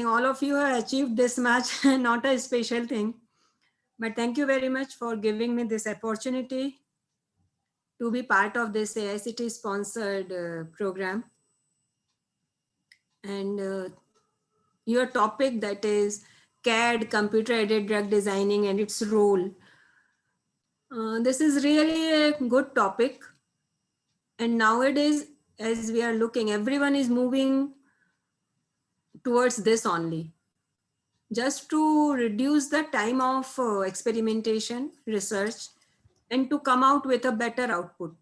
All of you have achieved this much, not a special thing. But thank you very much for giving me this opportunity to be part of this AICT sponsored program. And your topic, that is CAD, computer aided drug designing and its role. This is really a good topic. And nowadays, as we are looking, everyone is moving towards this only, just to reduce the time of experimentation, research, and to come out with a better output.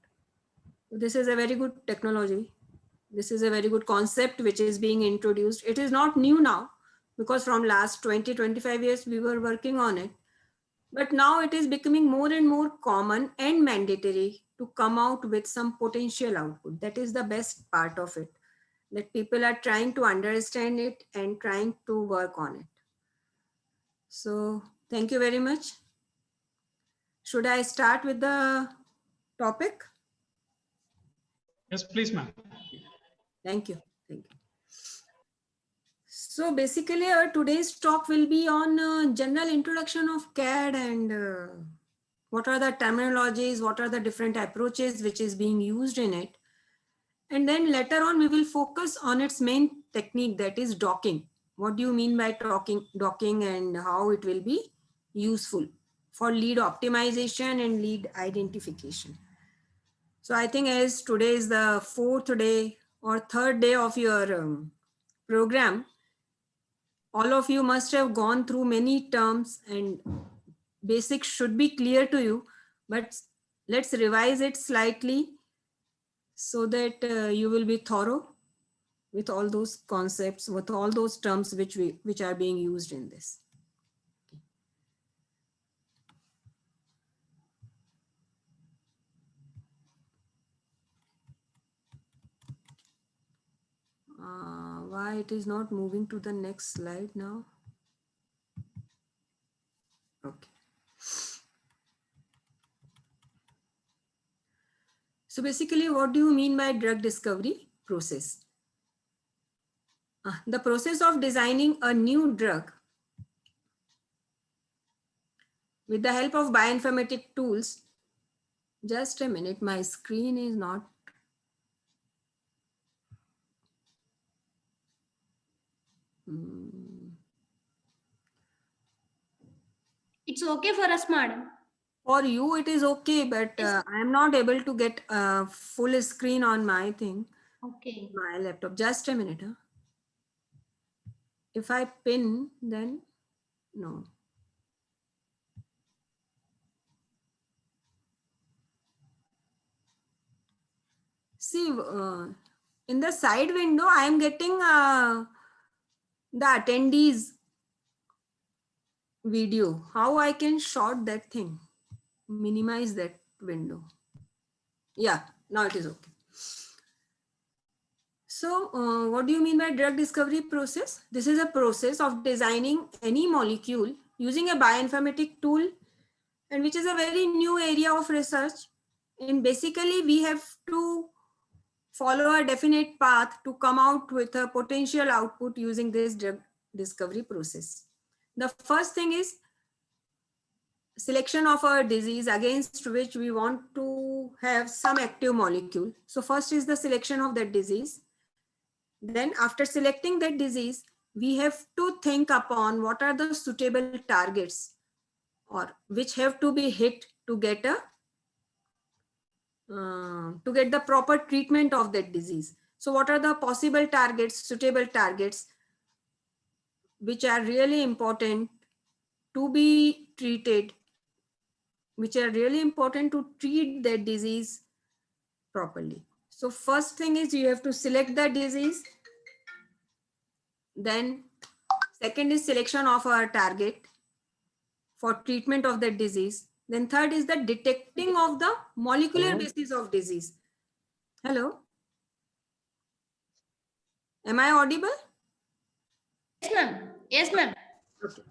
This is a very good technology. This is a very good concept which is being introduced. It is not new now, because from last 20-25 years we were working on it. But now it is becoming more and more common and mandatory to come out with some potential output. That is the best part of it, that people are trying to understand it and trying to work on it. So thank you very much. Should I start with the topic? Yes, please, ma'am. Thank you. Thank you. So basically, today's talk will be on general introduction of CAD and what are the terminologies, what are the different approaches which is being used in it. And then later on, we will focus on its main technique, that is docking. What do you mean by docking and how it will be useful for lead optimization and lead identification. So I think as today is the fourth day or third day of your program, all of you must have gone through many terms and basics should be clear to you, but let's revise it slightly so that you will be thorough with all those concepts, with all those terms which are being used in this. Why it is not moving to the next slide now? Okay. So basically, what do you mean by drug discovery process? The process of designing a new drug with the help of bioinformatic tools. Just a minute, my screen is not. It's okay for us, madam. For you, it is okay, but Yes. I am not able to get a full screen on my thing. Okay. My laptop. Just a minute. Huh? If I pin, then no. See, in the side window, I am getting the attendees video. How I can short that thing? Minimize that window. Yeah, now it is okay. So what do you mean by drug discovery process? This is a process of designing any molecule using a bioinformatic tool, and which is a very new area of research. And basically we have to follow a definite path to come out with a potential output using this drug discovery process. The first thing is selection of a disease against which we want to have some active molecule. So first is the selection of that disease. Then after selecting that disease, we have to think upon what are the suitable targets or which have to be hit to get the proper treatment of that disease. So what are the possible targets, suitable targets, which are really important to be treated, which are really important to treat that disease properly. So first thing is you have to select the disease. Then second is selection of our target for treatment of that disease. Then third is the detecting of the molecular basis of disease. Hello? Am I audible? Yes, ma'am. Yes, ma'am. Okay.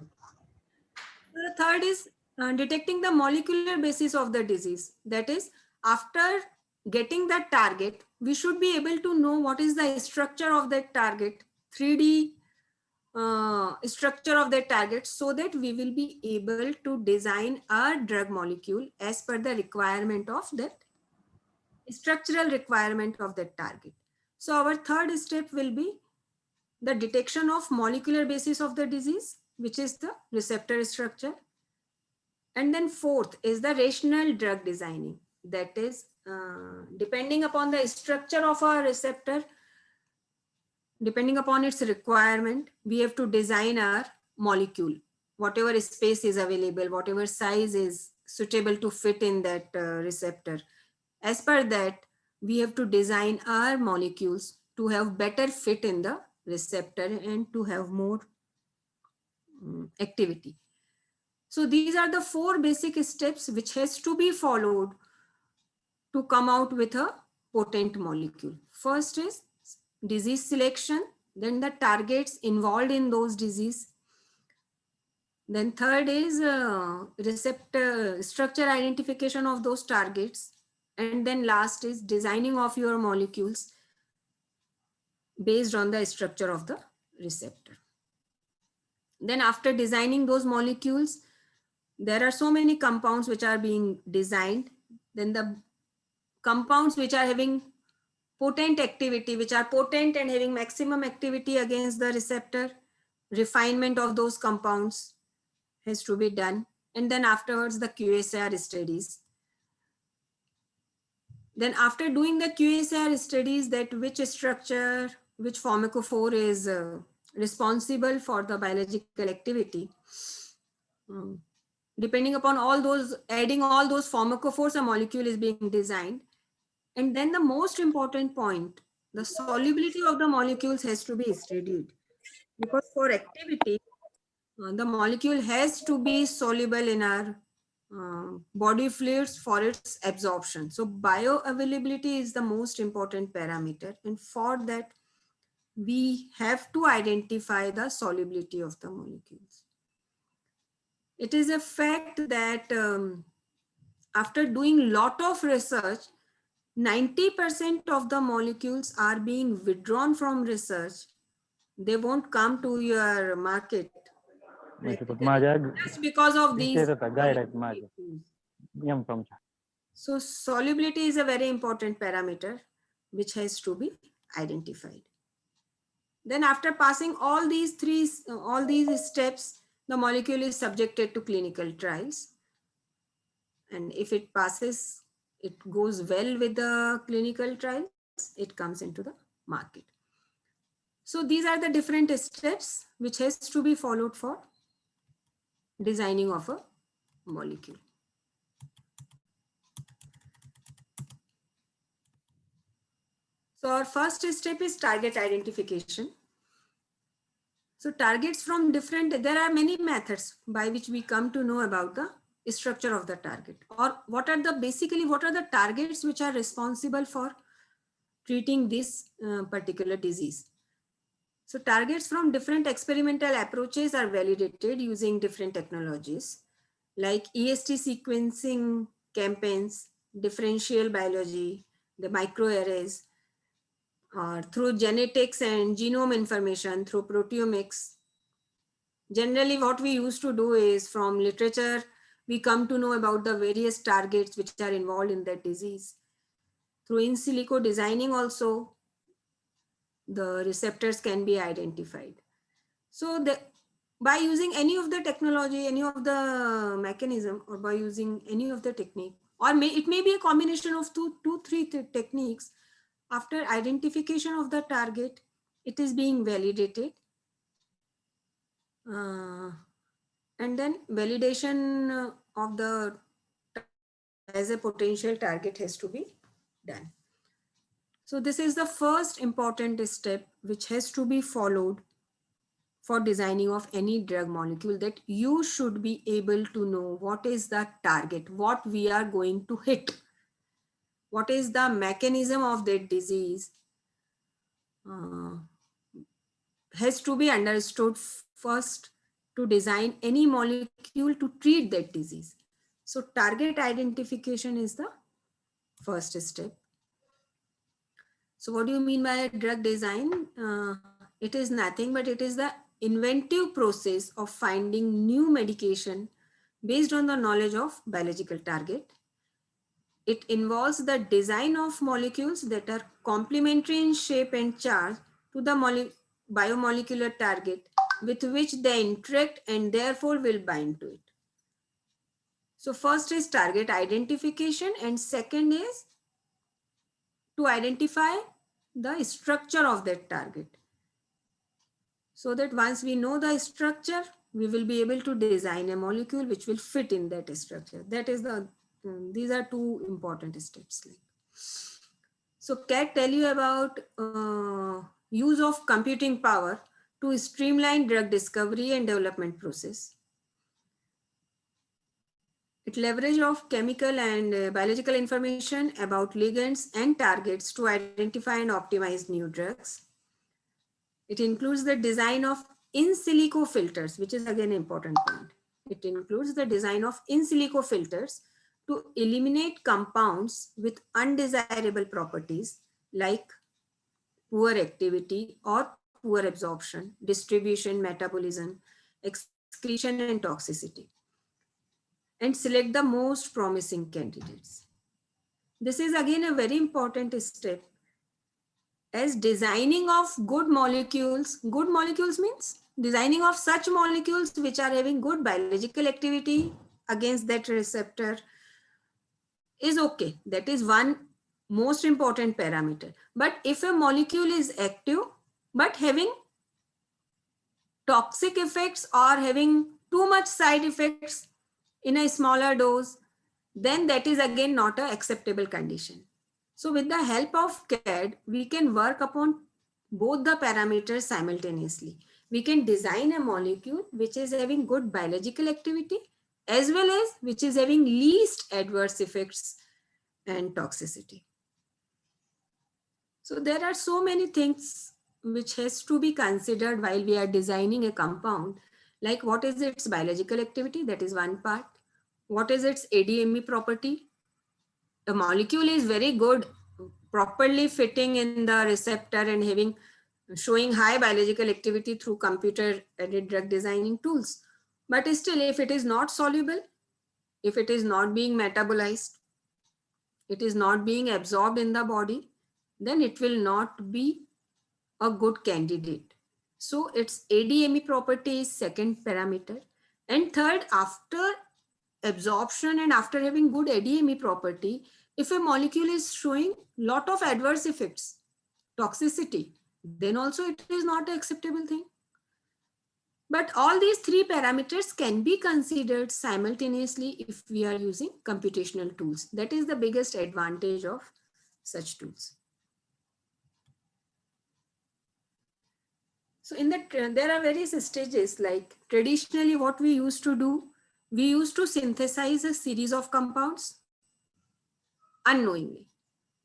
The third is detecting the molecular basis of the disease. That is, after getting that target, we should be able to know what is the structure of that target, 3D structure of that target, so that we will be able to design a drug molecule as per the requirement of that structural requirement of that target. So our third step will be the detection of molecular basis of the disease, which is the receptor structure. And then fourth is the rational drug designing. That is, depending upon the structure of our receptor, depending upon its requirement, we have to design our molecule, whatever space is available, whatever size is suitable to fit in that receptor. As per that, we have to design our molecules to have better fit in the receptor and to have more activity. So these are the four basic steps which has to be followed to come out with a potent molecule. First is disease selection, then the targets involved in those disease. Then third is receptor structure identification of those targets. And then last is designing of your molecules based on the structure of the receptor. Then after designing those molecules, there are so many compounds which are being designed. Then the compounds which are having potent activity, which are potent and having maximum activity against the receptor, refinement of those compounds has to be done. And then afterwards, the QSAR studies. Then after doing the QSAR studies, that which structure, which pharmacophore is responsible for the biological activity. Depending upon all those, adding all those pharmacophores, a molecule is being designed. And then the most important point, the solubility of the molecules has to be studied. Because for activity, the molecule has to be soluble in our body fluids for its absorption. So bioavailability is the most important parameter. And for that, we have to identify the solubility of the molecules. It is a fact that after doing lot of research, 90% of the molecules are being withdrawn from research. They won't come to your market just because of these. So solubility is a very important parameter which has to be identified. Then after passing all these steps, the molecule is subjected to clinical trials. And if it passes, it goes well with the clinical trials, it comes into the market. So these are the different steps which has to be followed for designing of a molecule. So our first step is target identification. So targets from different, there are many methods by which we come to know about the structure of the target, or what are the targets which are responsible for treating this particular disease. So targets from different experimental approaches are validated using different technologies like EST sequencing campaigns, differential biology, the microarrays, or through genetics and genome information, through proteomics. Generally, what we used to do is from literature, we come to know about the various targets which are involved in that disease. Through in silico designing also, the receptors can be identified. So by using any of the technology, any of the mechanism, or by using any of the technique, or it may be a combination of three techniques, after identification of the target, it is being validated. And then validation of the as a potential target has to be done. So this is the first important step which has to be followed for designing of any drug molecule, that you should be able to know what is the target, what we are going to hit, what is the mechanism of that disease, has to be understood first to design any molecule to treat that disease. So target identification is the first step. So what do you mean by drug design? It is nothing but it is the inventive process of finding new medication based on the knowledge of biological target. It involves the design of molecules that are complementary in shape and charge to the biomolecular target with which they interact and therefore will bind to it. So first is target identification and second is to identify the structure of that target. So that once we know the structure, we will be able to design a molecule which will fit in that structure. That is these are two important steps. So CAT tell you about use of computing power to streamline drug discovery and development process. It leverage of chemical and biological information about ligands and targets to identify and optimize new drugs. It includes the design of in silico filters, which is again an important point. It includes the design of in silico filters to eliminate compounds with undesirable properties like poor activity or poor absorption, distribution, metabolism, excretion, and toxicity, and select the most promising candidates. This is again a very important step as designing of good molecules means designing of such molecules which are having good biological activity against that receptor is okay. That is one most important parameter. But if a molecule is active but having toxic effects or having too much side effects in a smaller dose, then that is again not an acceptable condition. So with the help of CAD, we can work upon both the parameters simultaneously. We can design a molecule which is having good biological activity as well as which is having least adverse effects and toxicity. So there are so many things which has to be considered while we are designing a compound, like what is its biological activity, that is one part. What is its ADME property? A molecule is very good, properly fitting in the receptor and showing high biological activity through computer aided drug designing tools. But still, if it is not soluble, if it is not being metabolized, it is not being absorbed in the body, then it will not be a good candidate. So its ADME property is second parameter. And third, after absorption and after having good ADME property, if a molecule is showing lot of adverse effects, toxicity, then also it is not an acceptable thing. But all these three parameters can be considered simultaneously if we are using computational tools. That is the biggest advantage of such tools. So there are various stages, like traditionally what we used to do, we used to synthesize a series of compounds unknowingly.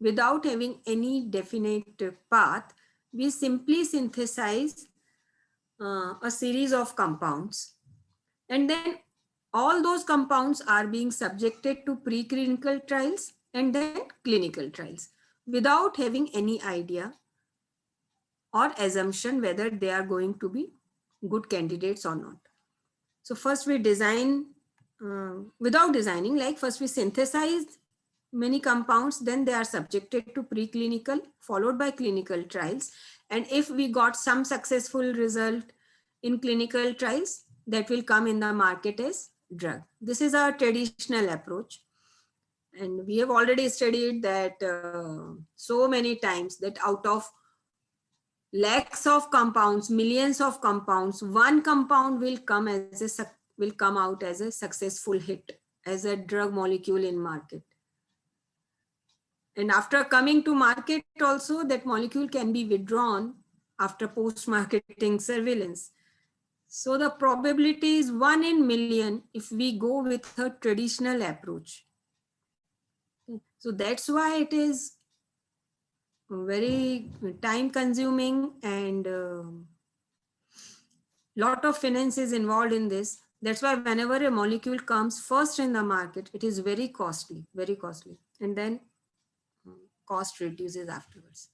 Without having any definite path, we simply synthesize a series of compounds. And then all those compounds are being subjected to preclinical trials and then clinical trials without having any idea or assumption whether they are going to be good candidates or not. So first we design, without designing, like first we synthesize many compounds, then they are subjected to preclinical followed by clinical trials. And if we got some successful result in clinical trials, that will come in the market as drug. This is our traditional approach. And we have already studied that so many times that out of lakhs of compounds, millions of compounds, one compound will come out as a successful hit, as a drug molecule in market. And after coming to market also, that molecule can be withdrawn after post-marketing surveillance. So the probability is 1 in million if we go with a traditional approach. So that's why it is very time consuming and lot of finance is involved in this. That's why whenever a molecule comes first in the market, it is very costly. And then cost reduces afterwards.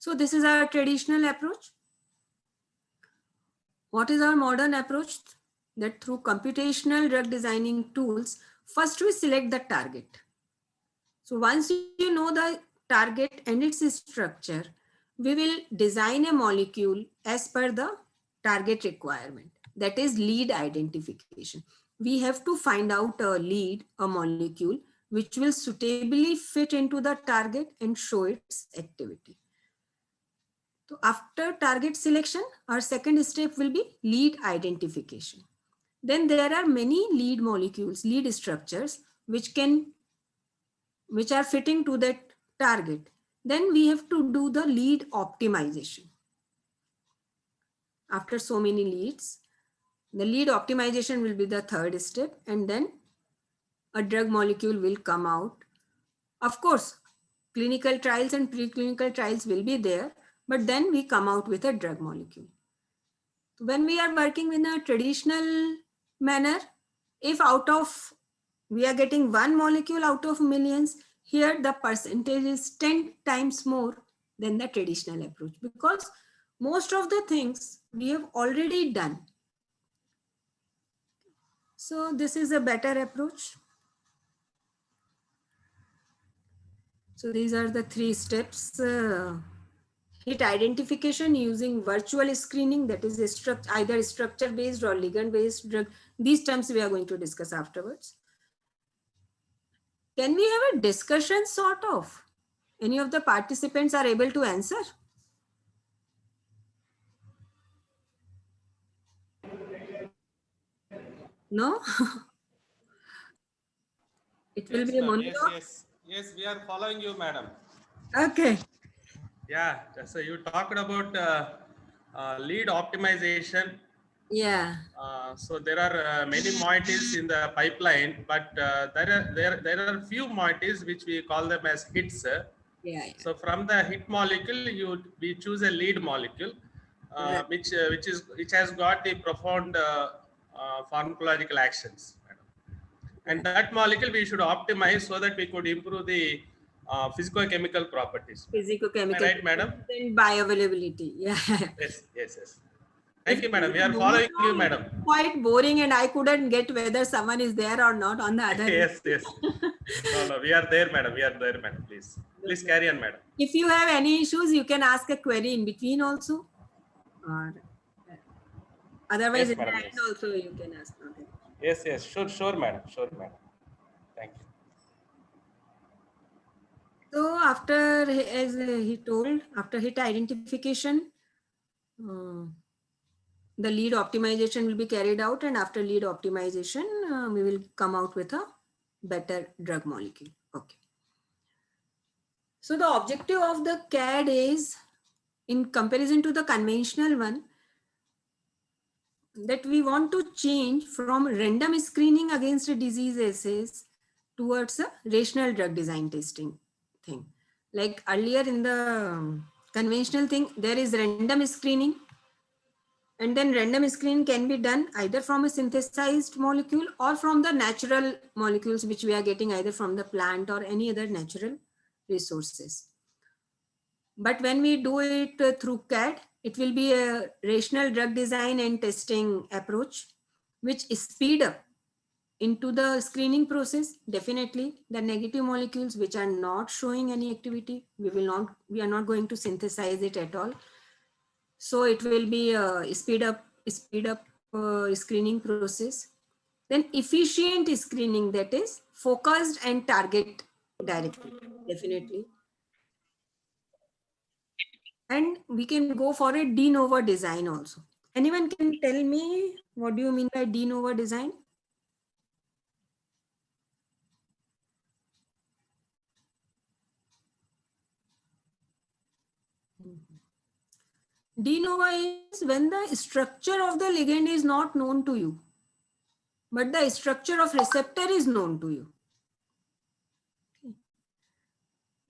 So this is our traditional approach. What is our modern approach? That through computational drug designing tools, first we select the target. So once you know the target and its structure, we will design a molecule as per the target requirement. That is lead identification. We have to find out a lead, a molecule, which will suitably fit into the target and show its activity. So after target selection, our second step will be lead identification. Then there are many lead molecules, lead structures, which are fitting to that target. Then we have to do the lead optimization. After so many leads, the lead optimization will be the third step, and then a drug molecule will come out. Of course, clinical trials and preclinical trials will be there, but then we come out with a drug molecule. When we are working in a traditional manner, if we are getting one molecule out of millions, here the percentage is 10 times more than the traditional approach, because most of the things we have already done. So this is a better approach. So these are the 3 steps. Hit identification using virtual screening, that is either structure based or ligand based drug. These terms we are going to discuss afterwards. Can we have a discussion sort of? Any of the participants are able to answer? No? It will Yes, be a ma'am. Yes, monologue? yes. Yes, we are following you, madam. Okay. Yeah, so you talked about lead optimization. Yeah. So there are many moieties in the pipeline, but there are few moieties which we call them as hits. Yeah. So from the hit molecule, we choose a lead molecule, Right. which has got the profound pharmacological actions. And that molecule we should optimize so that we could improve the physicochemical properties. Am I Physicochemical right, madam? and bioavailability. Yeah. Yes, yes, yes. If Thank you, it madam. is We a are following you, monologue, it madam. is quite boring, and I couldn't get whether someone is there or not on the other end. Yes, yes. No, we are there, madam. We are there, madam. Please carry on, madam. If you have any issues, you can ask a query in between also. Or otherwise, Yes, in the madam. end Yes, also you can ask. Okay. yes, yes. Sure, madam. Sure, madam. Thank you. So after, as he told, after hit identification, the lead optimization will be carried out, and after lead optimization, we will come out with a better drug molecule. Okay. So the objective of the CAD is, in comparison to the conventional one, that we want to change from random screening against disease assays towards a rational drug design testing thing. Like earlier in the conventional thing, there is random screening, and then random screening can be done either from a synthesized molecule or from the natural molecules which we are getting either from the plant or any other natural resources. But when we do it through CAD, it will be a rational drug design and testing approach, which speed up into the screening process. Definitely the negative molecules which are not showing any activity, we are not going to synthesize it at all. So it will be a speed up screening process. Then efficient screening, that is focused and target directed, definitely. And we can go for a de novo design also. Anyone can tell me what do you mean by de novo design? De novo is when the structure of the ligand is not known to you, but the structure of receptor is known to you.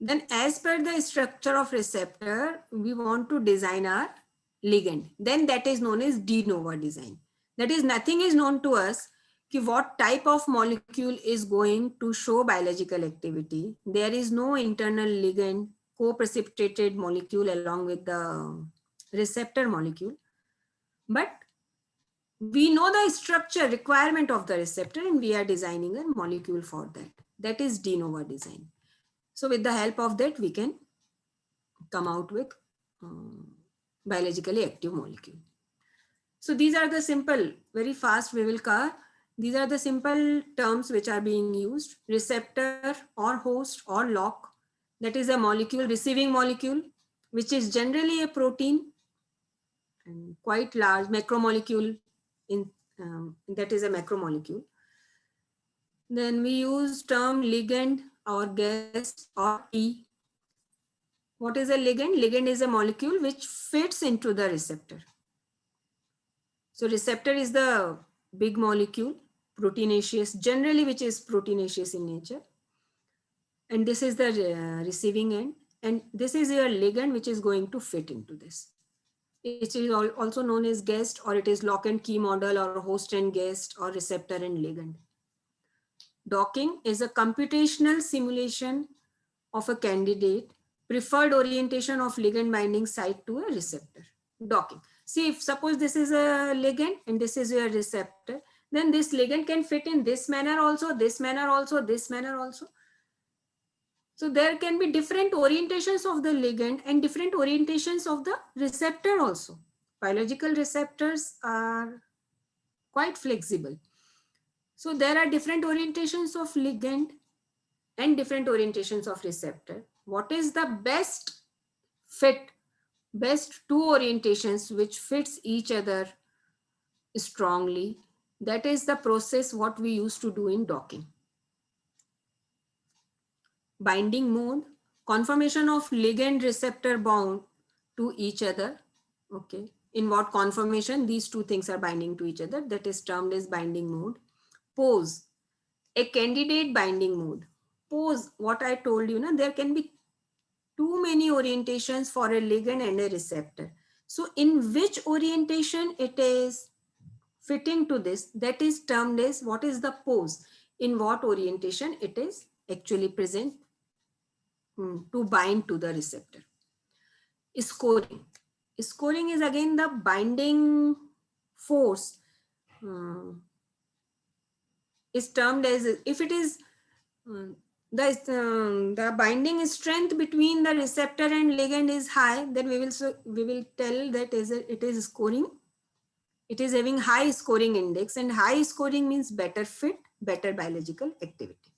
Then as per the structure of receptor, we want to design our ligand. Then that is known as de novo design. That is, nothing is known to us ki what type of molecule is going to show biological activity. There is no internal ligand co-precipitated molecule along with the receptor molecule. But we know the structure requirement of the receptor and we are designing a molecule for that. That is de novo design. So with the help of that, we can come out with biologically active molecule. So these are the simple, very fast we will cover. These are the simple terms which are being used: receptor or host or lock. That is a molecule, receiving molecule, which is generally a protein and quite large macromolecule. That is a macromolecule. Then we use term ligand or guest or T. What is a ligand? Ligand is a molecule which fits into the receptor. So receptor is the big molecule, proteinaceous, generally which is proteinaceous in nature. And this is the receiving end. And this is your ligand which is going to fit into this. It is also known as guest, or it is lock and key model, or host and guest, or receptor and ligand. Docking is a computational simulation of a candidate preferred orientation of ligand binding site to a receptor. Docking. See, if suppose this is a ligand and this is your receptor, then this ligand can fit in this manner also, this manner also, this manner also. So there can be different orientations of the ligand and different orientations of the receptor also. Biological receptors are quite flexible. So there are different orientations of ligand and different orientations of receptor. What is the best fit, best two orientations which fits each other strongly? That is the process what we used to do in docking. Binding mode, conformation of ligand receptor bound to each other. Okay, in what conformation these two things are binding to each other, that is termed as binding mode. Pose, a candidate binding mode. Pose, what I told you, there can be too many orientations for a ligand and a receptor. So in which orientation it is fitting to this, that is termed as what is the pose, in what orientation it is actually present to bind to the receptor. Scoring. Scoring is again the binding force is termed as, if it is the binding strength between the receptor and ligand is high, then we will tell that it is scoring. It is having high scoring index, and high scoring means better fit, better biological activity.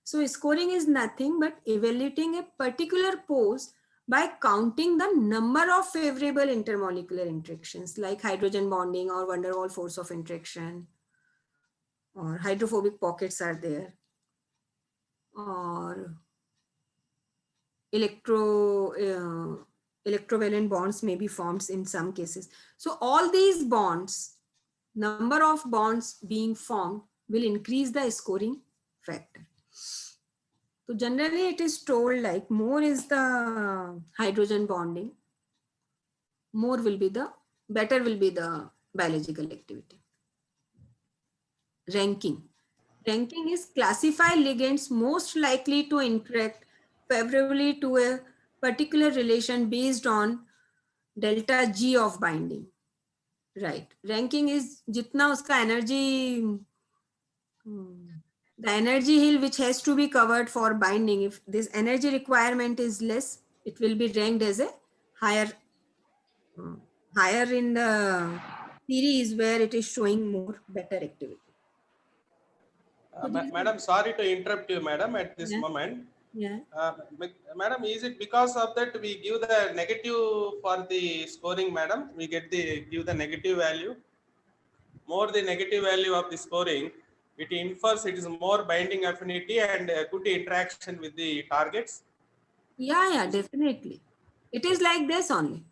So scoring is nothing but evaluating a particular pose by counting the number of favorable intermolecular interactions like hydrogen bonding or van der Waals force of interaction, or hydrophobic pockets are there, or electrovalent bonds may be formed in some cases. So all these bonds, number of bonds being formed will increase the scoring factor. So generally it is told like more is the hydrogen bonding, better will be the biological activity. Ranking. Ranking is classify ligands most likely to interact favorably to a particular relation based on delta G of binding. Right. Ranking is jitna uska energy, the energy hill which has to be covered for binding. If this energy requirement is less, it will be ranked as a higher in the series where it is showing more better activity. Madam, sorry to interrupt you, madam, at this moment. Yeah. Madam, is it because of that we give the negative for the scoring, madam? We give the negative value. More the negative value of the scoring, it infers it is more binding affinity and good interaction with the targets. Yeah, definitely. It is like this only.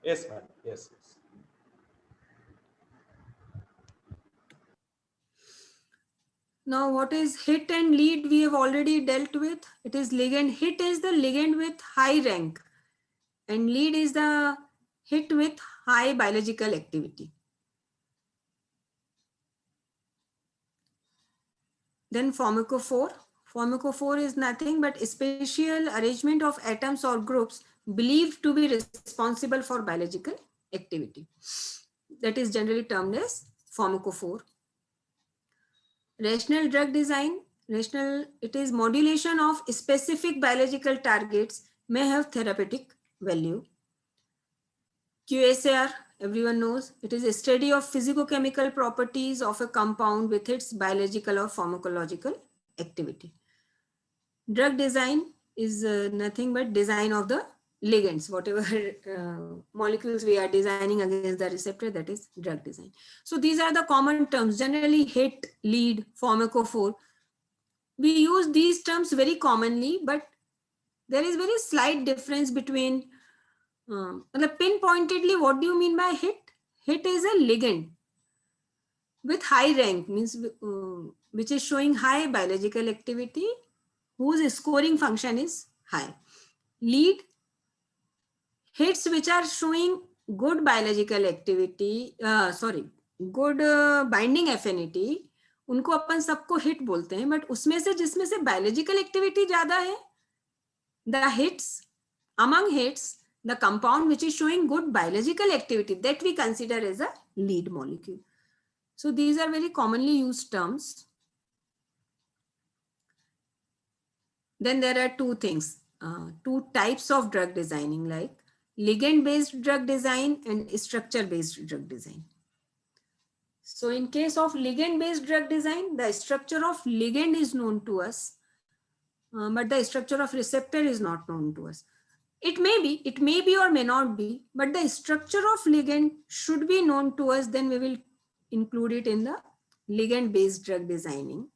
Yes, madam. Yes. Now, what is hit and lead we have already dealt with. It is ligand. Hit is the ligand with high rank, and lead is the hit with high biological activity. Then pharmacophore. Pharmacophore is nothing but spatial arrangement of atoms or groups believed to be responsible for biological activity. that is generally termed as pharmacophore. Rational drug design, it is modulation of specific biological targets may have therapeutic value. QSAR, everyone knows, it is a study of physicochemical properties of a compound with its biological or pharmacological activity. Drug design is nothing but design of the ligands, whatever molecules we are designing against the receptor, that is drug design. So these are the common terms, generally hit, lead, pharmacophore. We use these terms very commonly, but there is very slight difference between pinpointedly, what do you mean by hit? Hit is a ligand with high rank, means which is showing high biological activity, whose scoring function is high. Lead, hits which are showing good biological activity, good binding affinity, उनको अपन सबको hit बोलते हैं, but उसमें से जिसमें से biological activity ज्यादा है, the hits, among hits, the compound which is showing good biological activity, that we consider as a lead molecule. So these are very commonly used terms. Then there are two things, two types of drug designing, like ligand-based drug design and structure-based drug design. So in case of ligand-based drug design, the structure of ligand is known to us, but the structure of receptor is not known to us. It may be or may not be, but the structure of ligand should be known to us, then we will include it in the ligand-based drug designing.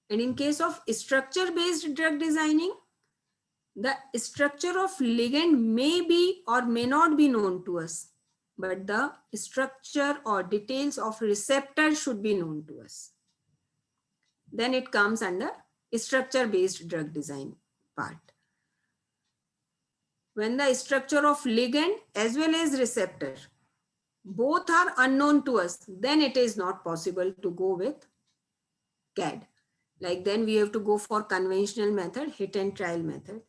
And in case of structure-based drug designing, the structure of ligand may be or may not be known to us, but the structure or details of receptor should be known to us. Then it comes under structure-based drug design part. When the structure of ligand as well as receptor, both are unknown to us, then it is not possible to go with CAD. Like then we have to go for conventional method, hit and trial method.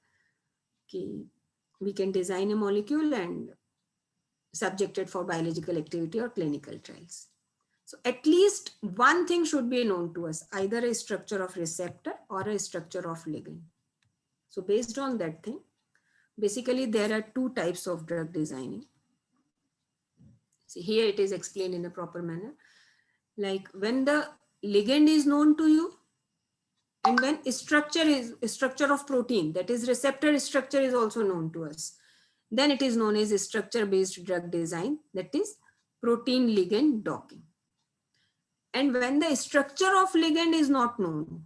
We can design a molecule and subject it for biological activity or clinical trials. So at least one thing should be known to us, either a structure of receptor or a structure of ligand. So based on that thing, basically there are two types of drug designing. See, here it is explained in a proper manner. Like when the ligand is known to you, and when structure of protein, that is receptor structure, is also known to us, then it is known as structure-based drug design, that is protein ligand docking. And when the structure of ligand is not known,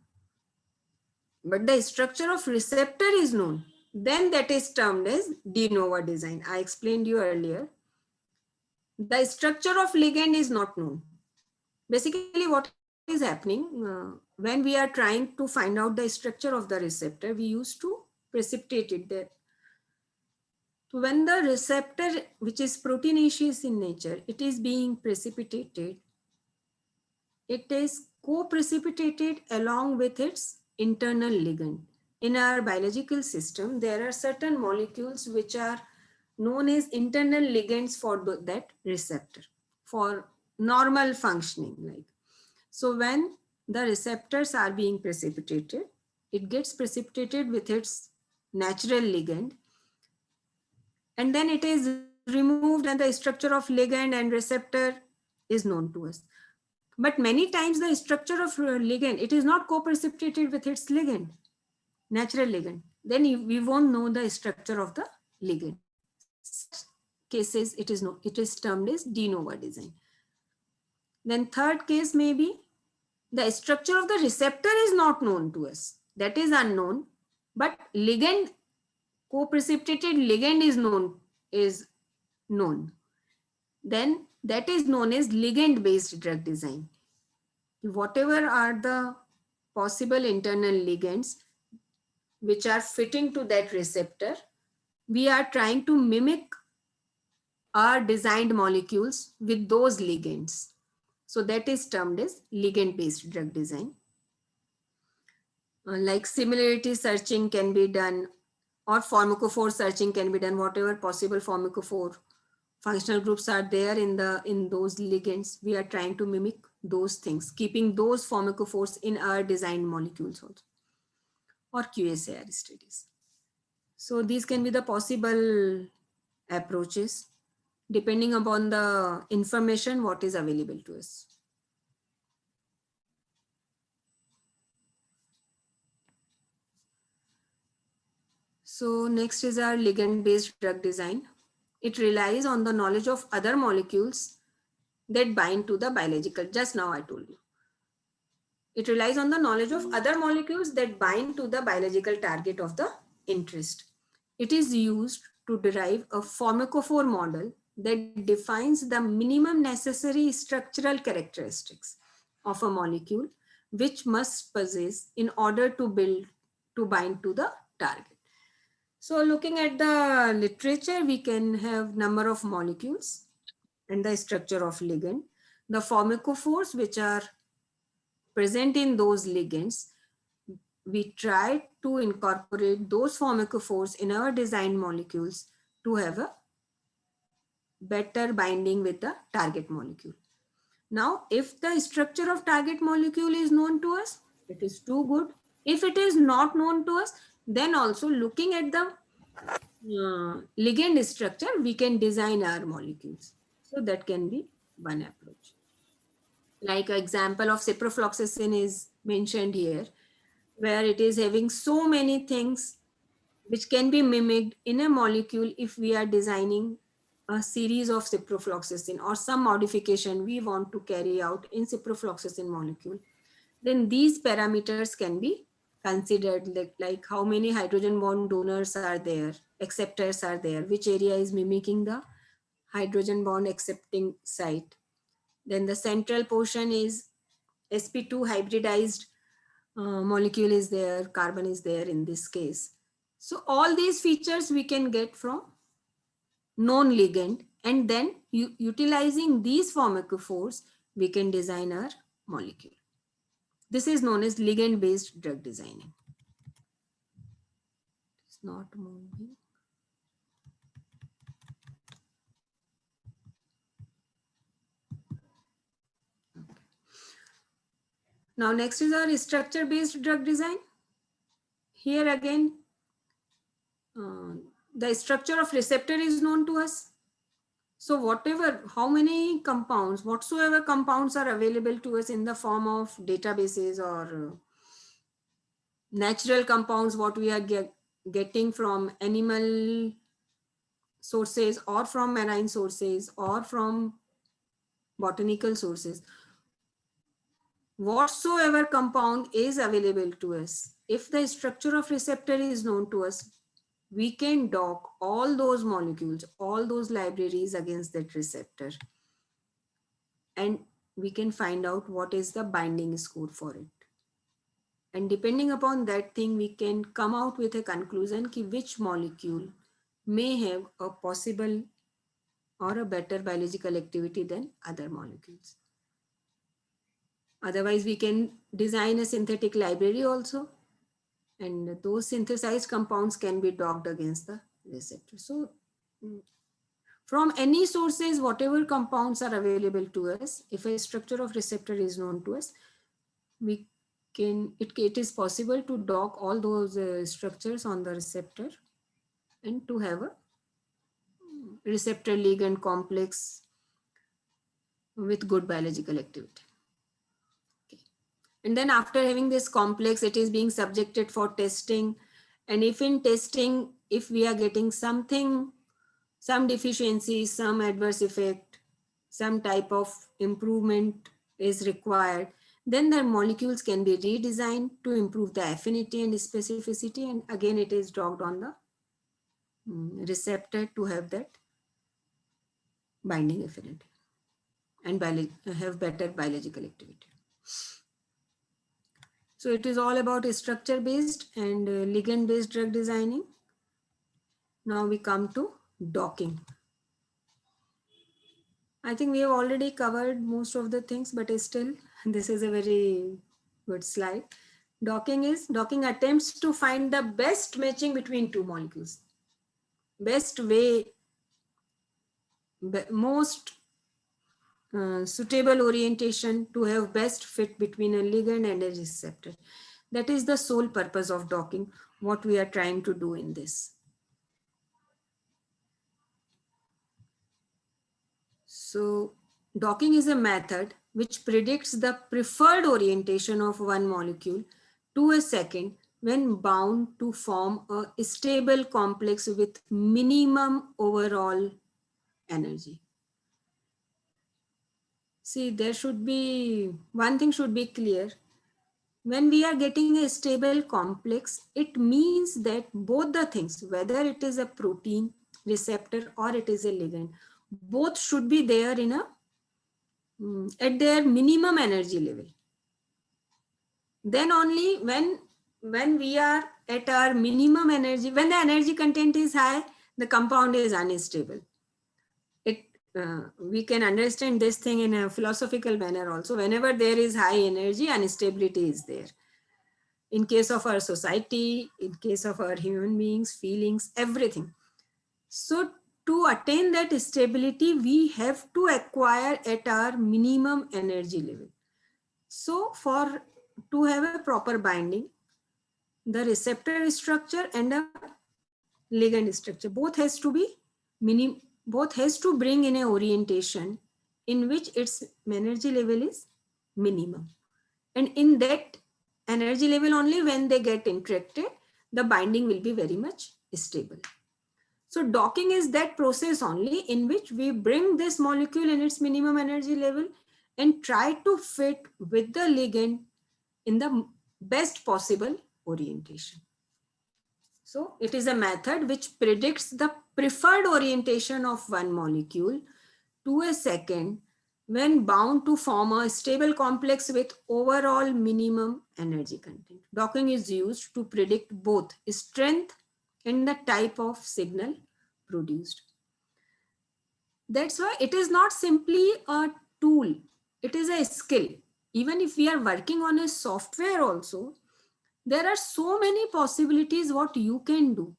but the structure of receptor is known, then that is termed as de novo design. I explained you earlier. The structure of ligand is not known. Basically, what is happening when we are trying to find out the structure of the receptor, we used to precipitate it there. So when the receptor, which is proteinaceous in nature, it is being precipitated, it is co-precipitated along with its internal ligand. In our biological system, there are certain molecules which are known as internal ligands for that receptor, for normal functioning. Like, so when the receptors are being precipitated, it gets precipitated with its natural ligand, and then it is removed and the structure of ligand and receptor is known to us. But many times the structure of ligand, it is not co-precipitated with its ligand, natural ligand. Then we won't know the structure of the ligand. Such cases, it is termed as de novo design. Then third case may be the structure of the receptor is not known to us. That is unknown, but ligand, co-precipitated ligand is known. Then that is known as ligand-based drug design. Whatever are the possible internal ligands which are fitting to that receptor, we are trying to mimic our designed molecules with those ligands. So that is termed as ligand-based drug design. Like similarity searching can be done, or pharmacophore searching can be done, whatever possible pharmacophore functional groups are there in those ligands. We are trying to mimic those things, keeping those pharmacophores in our designed molecules also, or QSAR studies. So these can be the possible approaches depending upon the information what is available to us. So next is our ligand-based drug design. It relies on the knowledge of other molecules that bind to the biological, just now I told you. It relies on the knowledge of other molecules that bind to the biological target of the interest. It is used to derive a pharmacophore model that defines the minimum necessary structural characteristics of a molecule which must possess in order to bind to the target. So looking at the literature, we can have number of molecules and the structure of ligand, the pharmacophores which are present in those ligands. We try to incorporate those pharmacophores in our designed molecules to have a better binding with the target molecule. Now, if the structure of target molecule is known to us, it is too good. If it is not known to us, then also looking at the ligand structure, we can design our molecules. So that can be one approach. Like an example of ciprofloxacin is mentioned here, where it is having so many things which can be mimicked in a molecule if we are designing a series of ciprofloxacin or some modification we want to carry out in ciprofloxacin molecule. Then these parameters can be considered, like how many hydrogen bond donors are there, acceptors are there, which area is mimicking the hydrogen bond accepting site. Then the central portion is sp2 hybridized molecule is there, carbon is there in this case. So all these features we can get from known ligand, and then utilizing these pharmacophores, we can design our molecule. This is known as ligand-based drug designing. It's not moving. Okay. Now next is our structure-based drug design. Here again, the structure of receptor is known to us. So how many compounds, whatsoever compounds are available to us in the form of databases or natural compounds, what we are getting from animal sources or from marine sources or from botanical sources, whatsoever compound is available to us, if the structure of receptor is known to us, we can dock all those molecules, all those libraries against that receptor, and we can find out what is the binding score for it. And depending upon that thing, we can come out with a conclusion ki which molecule may have a possible or a better biological activity than other molecules. Otherwise, we can design a synthetic library also, and those synthesized compounds can be docked against the receptor. So from any sources, whatever compounds are available to us, if a structure of receptor is known to us, it is possible to dock all those structures on the receptor and to have a receptor ligand complex with good biological activity. Okay. And then after having this complex, it is being subjected for testing. And if in testing, if we are getting something, some deficiency, some adverse effect, some type of improvement is required, then the molecules can be redesigned to improve the affinity and specificity. And again, it is docked on the receptor to have that binding affinity and have better biological activity. So it is all about structure-based and ligand-based drug designing. Now we come to docking. I think we have already covered most of the things, but still, this is a very good slide. Docking attempts to find the best matching between two molecules. Best way most suitable orientation to have best fit between a ligand and a receptor. That is the sole purpose of docking, what we are trying to do in this. So docking is a method which predicts the preferred orientation of one molecule to a second when bound to form a stable complex with minimum overall energy. See, there should be, one thing should be clear. When we are getting a stable complex, it means that both the things, whether it is a protein receptor or it is a ligand, both should be there in a at their minimum energy level. Then only when we are at our minimum energy, when the energy content is high, the compound is unstable. We can understand this thing in a philosophical manner also. Whenever there is high energy, instability is there. In case of our society, in case of our human beings, feelings, everything. So to attain that stability, we have to acquire at our minimum energy level. So to have a proper binding, the receptor structure and a ligand structure, both has to bring in a orientation in which its energy level is minimum. And in that energy level only, when they get interacted, the binding will be very much stable. So docking is that process only in which we bring this molecule in its minimum energy level and try to fit with the ligand in the best possible orientation. So it is a method which predicts the preferred orientation of one molecule to a second when bound to form a stable complex with overall minimum energy content. Docking is used to predict both strength and the type of signal produced. That's why it is not simply a tool, it is a skill. Even if we are working on a software also, there are so many possibilities what you can do.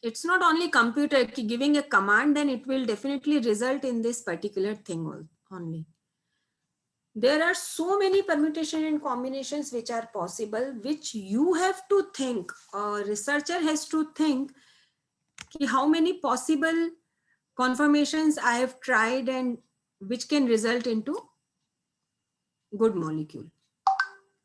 It's not only computer giving a command, then it will definitely result in this particular thing only. There are so many permutation and combinations which are possible, which you have to think, a researcher has to think how many possible conformations I have tried and which can result into good molecule.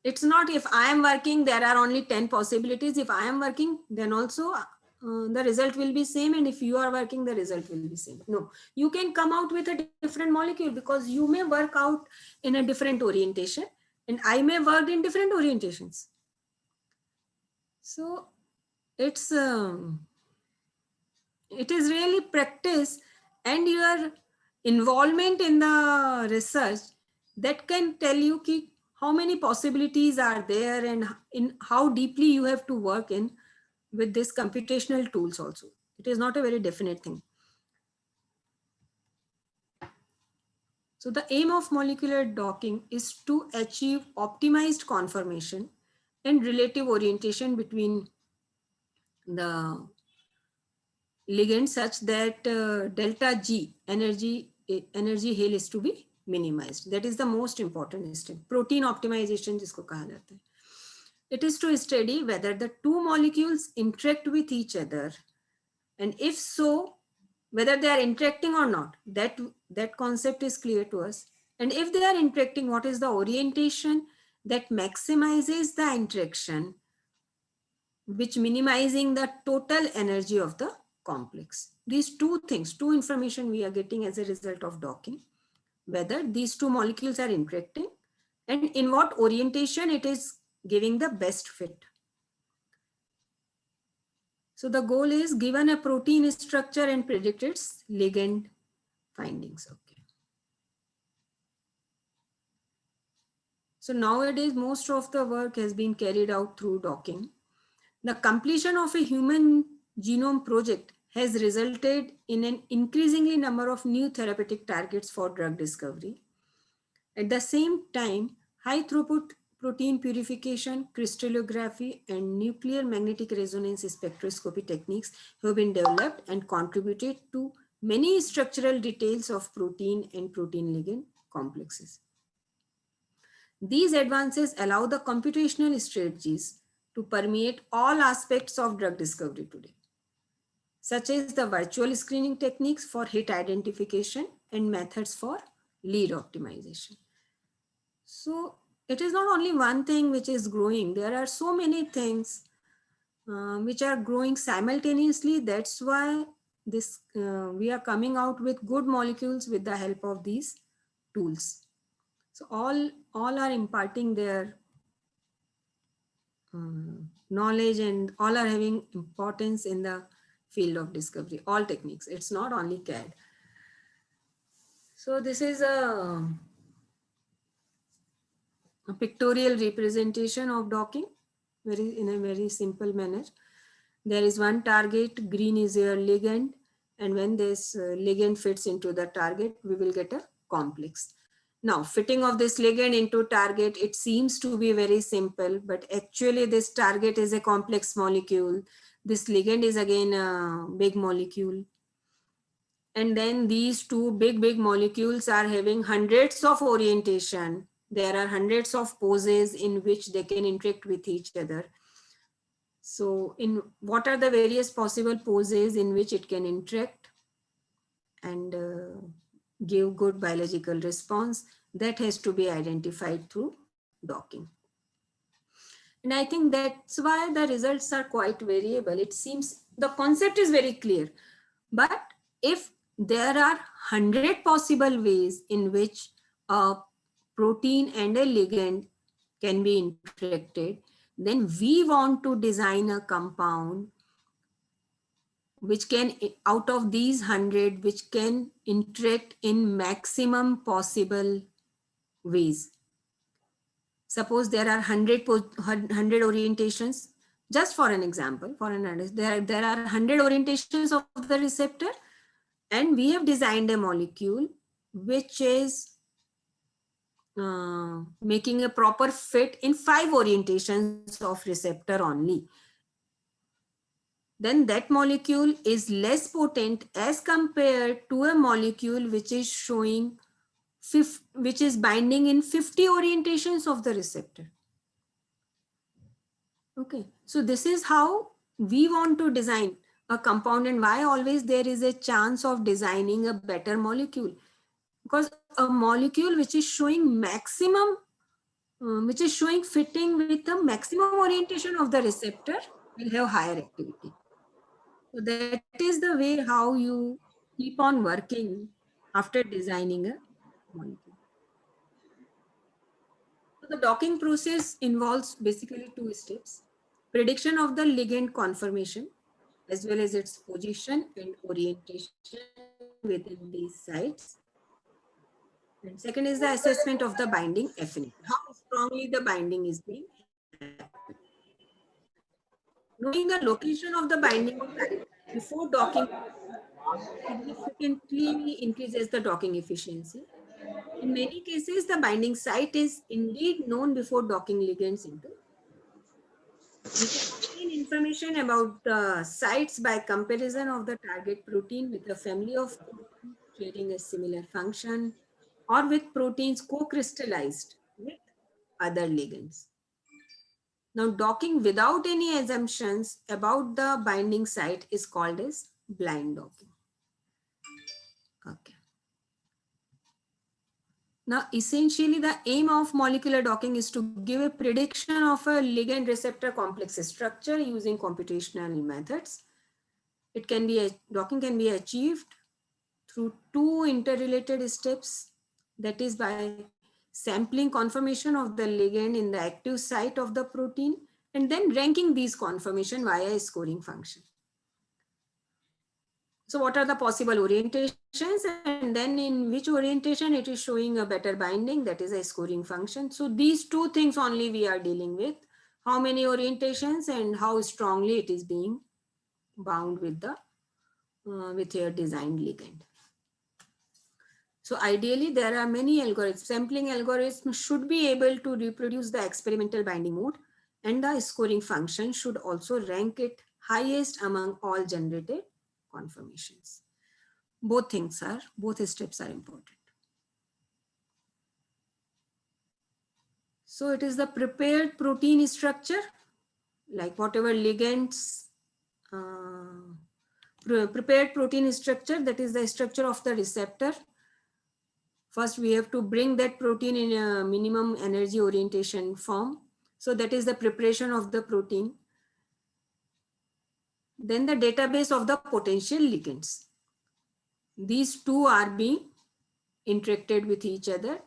It's not if I am working, there are only 10 possibilities. If I am working, then also the result will be same. And if you are working, the result will be same. No, you can come out with a different molecule because you may work out in a different orientation and I may work in different orientations. So it is really practice and your involvement in the research that can tell you how many possibilities are there and in how deeply you have to work in with this computational tools also. It is not a very definite thing. So the aim of molecular docking is to achieve optimized conformation and relative orientation between the ligand such that delta G energy hail is to be minimized. That is the most important step. Protein optimization जिसको कहा जाता है. It is to study whether the two molecules interact with each other, and if so, whether they are interacting or not. That concept is clear to us. And if they are interacting, what is the orientation that maximizes the interaction, which minimizing the total energy of the complex. These two things, two information we are getting as a result of docking, whether these two molecules are interacting and in what orientation it is giving the best fit. So the goal is given a protein structure and predict its ligand findings. Okay. So nowadays, most of the work has been carried out through docking. The completion of a human genome project has resulted in an increasingly number of new therapeutic targets for drug discovery. At the same time, high throughput protein purification, crystallography, and nuclear magnetic resonance spectroscopy techniques have been developed and contributed to many structural details of protein and protein ligand complexes. These advances allow the computational strategies to permeate all aspects of drug discovery today, such as the virtual screening techniques for hit identification and methods for lead optimization. So it is not only one thing which is growing. There are so many things which are growing simultaneously. That's why we are coming out with good molecules with the help of these tools. So all are imparting their knowledge, and all are having importance in the field of discovery, all techniques. It's not only CAD. So this is a pictorial representation of docking in a very simple manner. There is one target, green is your ligand, and when this ligand fits into the target, we will get a complex. Now, fitting of this ligand into target, it seems to be very simple, but actually this target is a complex molecule. This ligand is again a big molecule. And then these two big molecules are having hundreds of orientation. There are hundreds of poses in which they can interact with each other. So in what are the various possible poses in which it can interact and give good biological response, that has to be identified through docking. And I think that's why the results are quite variable. It seems the concept is very clear, but if there are 100 possible ways in which a protein and a ligand can be interacted, then we want to design a compound which can, out of these 100, which can interact in maximum possible ways. Suppose there are 100 orientations, just for an example, there are 100 orientations of the receptor, and we have designed a molecule which is making a proper fit in 5 orientations of receptor only. Then that molecule is less potent as compared to a molecule which is showing which is binding in 50 orientations of the receptor. Okay, so this is how we want to design a compound, and why always there is a chance of designing a better molecule, because a molecule which is showing maximum, which is showing fitting with the maximum orientation of the receptor will have higher activity. So that is the way how you keep on working after designing a molecule. So the docking process involves basically 2 steps: prediction of the ligand conformation, as well as its position and orientation within these sites. And second is the assessment of the binding affinity, how strongly the binding is being happened. Knowing the location of the binding site before docking significantly increases the docking efficiency. In many cases, the binding site is indeed known before docking ligands into. We can obtain information about the sites by comparison of the target protein with a family of proteins sharing a similar function, or with proteins co-crystallized with other ligands. Now, docking without any assumptions about the binding site is called as blind docking. Okay. Now, essentially, the aim of molecular docking is to give a prediction of a ligand receptor complex structure using computational methods. Docking can be achieved through 2 interrelated steps, that is by sampling conformation of the ligand in the active site of the protein and then ranking these conformation via a scoring function. So what are the possible orientations, and then in which orientation it is showing a better binding, that is a scoring function. So these 2 things only we are dealing with: how many orientations and how strongly it is being bound with the with your designed ligand. So ideally there are many algorithms. Sampling algorithms should be able to reproduce the experimental binding mode, and the scoring function should also rank it highest among all generated conformations. Both things are, both steps are important. So it is the prepared protein structure, like whatever ligands, prepared protein structure, that is the structure of the receptor. First, we have to bring that protein in a minimum energy orientation form. So that is the preparation of the protein. Then the database of the potential ligands. These two are being interacted with each other.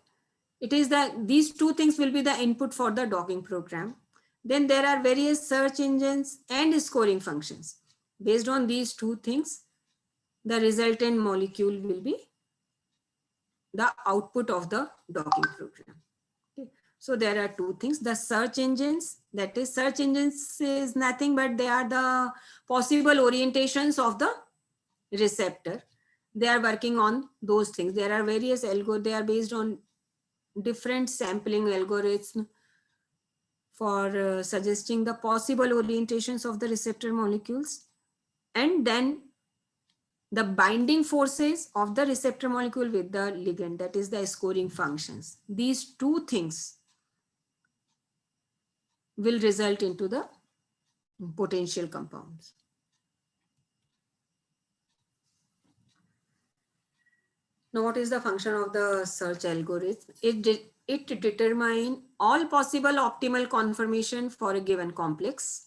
It is that these two things will be the input for the docking program. Then there are various search engines and scoring functions. Based on these two things, the resultant molecule will be the output of the docking program. Okay. So there are two things, the search engines, that is search engines is nothing but they are the possible orientations of the receptor. They are working on those things. There are various algorithms, they are based on different sampling algorithms for suggesting the possible orientations of the receptor molecules. And then the binding forces of the receptor molecule with the ligand, that is the scoring functions. These two things will result into the potential compounds. Now, what is the function of the search algorithm? It determines all possible optimal conformation for a given complex.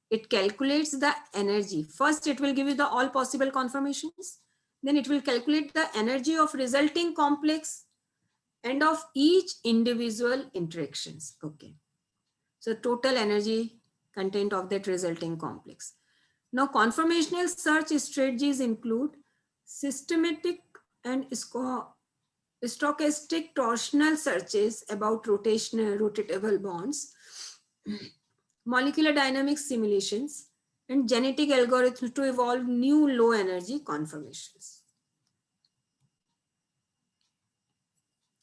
It calculates the energy. First, it will give you the all possible conformations. Then it will calculate the energy of resulting complex and of each individual interactions. Okay. So total energy content of that resulting complex. Now, conformational search strategies include systematic and stochastic torsional searches about rotatable bonds, molecular dynamics simulations, and genetic algorithms to evolve new low energy conformations.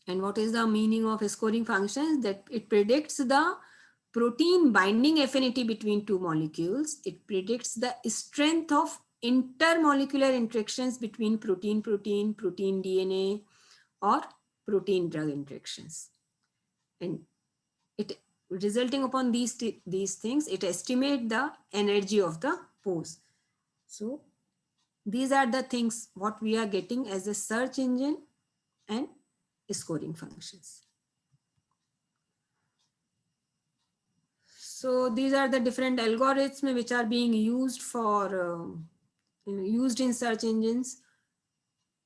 And what is the meaning of scoring functions? That it predicts the protein binding affinity between two molecules. It predicts the strength of intermolecular interactions between protein-protein, protein-DNA, or protein-drug interactions. And it resulting upon these things, it estimates the energy of the pose. So these are the things what we are getting as a search engine and scoring functions. So these are the different algorithms which are being used for used in search engines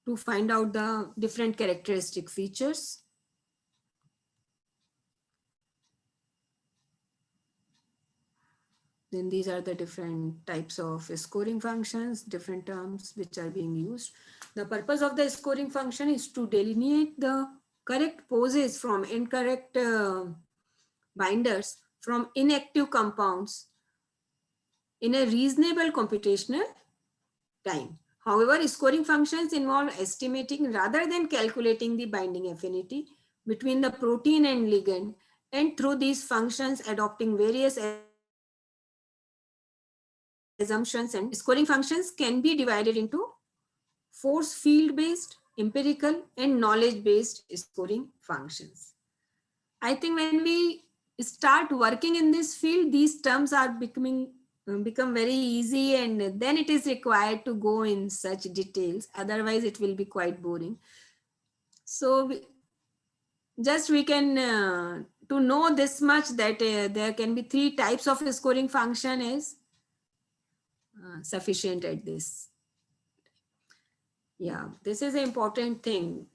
to find out the different characteristic features. Then these are the different types of scoring functions, different terms which are being used. The purpose of the scoring function is to delineate the correct poses from incorrect binders from inactive compounds in a reasonable computational time. However, scoring functions involve estimating rather than calculating the binding affinity between the protein and ligand, and through these functions adopting various assumptions. And scoring functions can be divided into force field based, empirical, and knowledge based scoring functions. I think when we start working in this field, these terms are become very easy, and then it is required to go in such details. Otherwise, it will be quite boring. So we can to know this much, that there can be 3 types of scoring function is sufficient at this. Yeah, this is an important thing.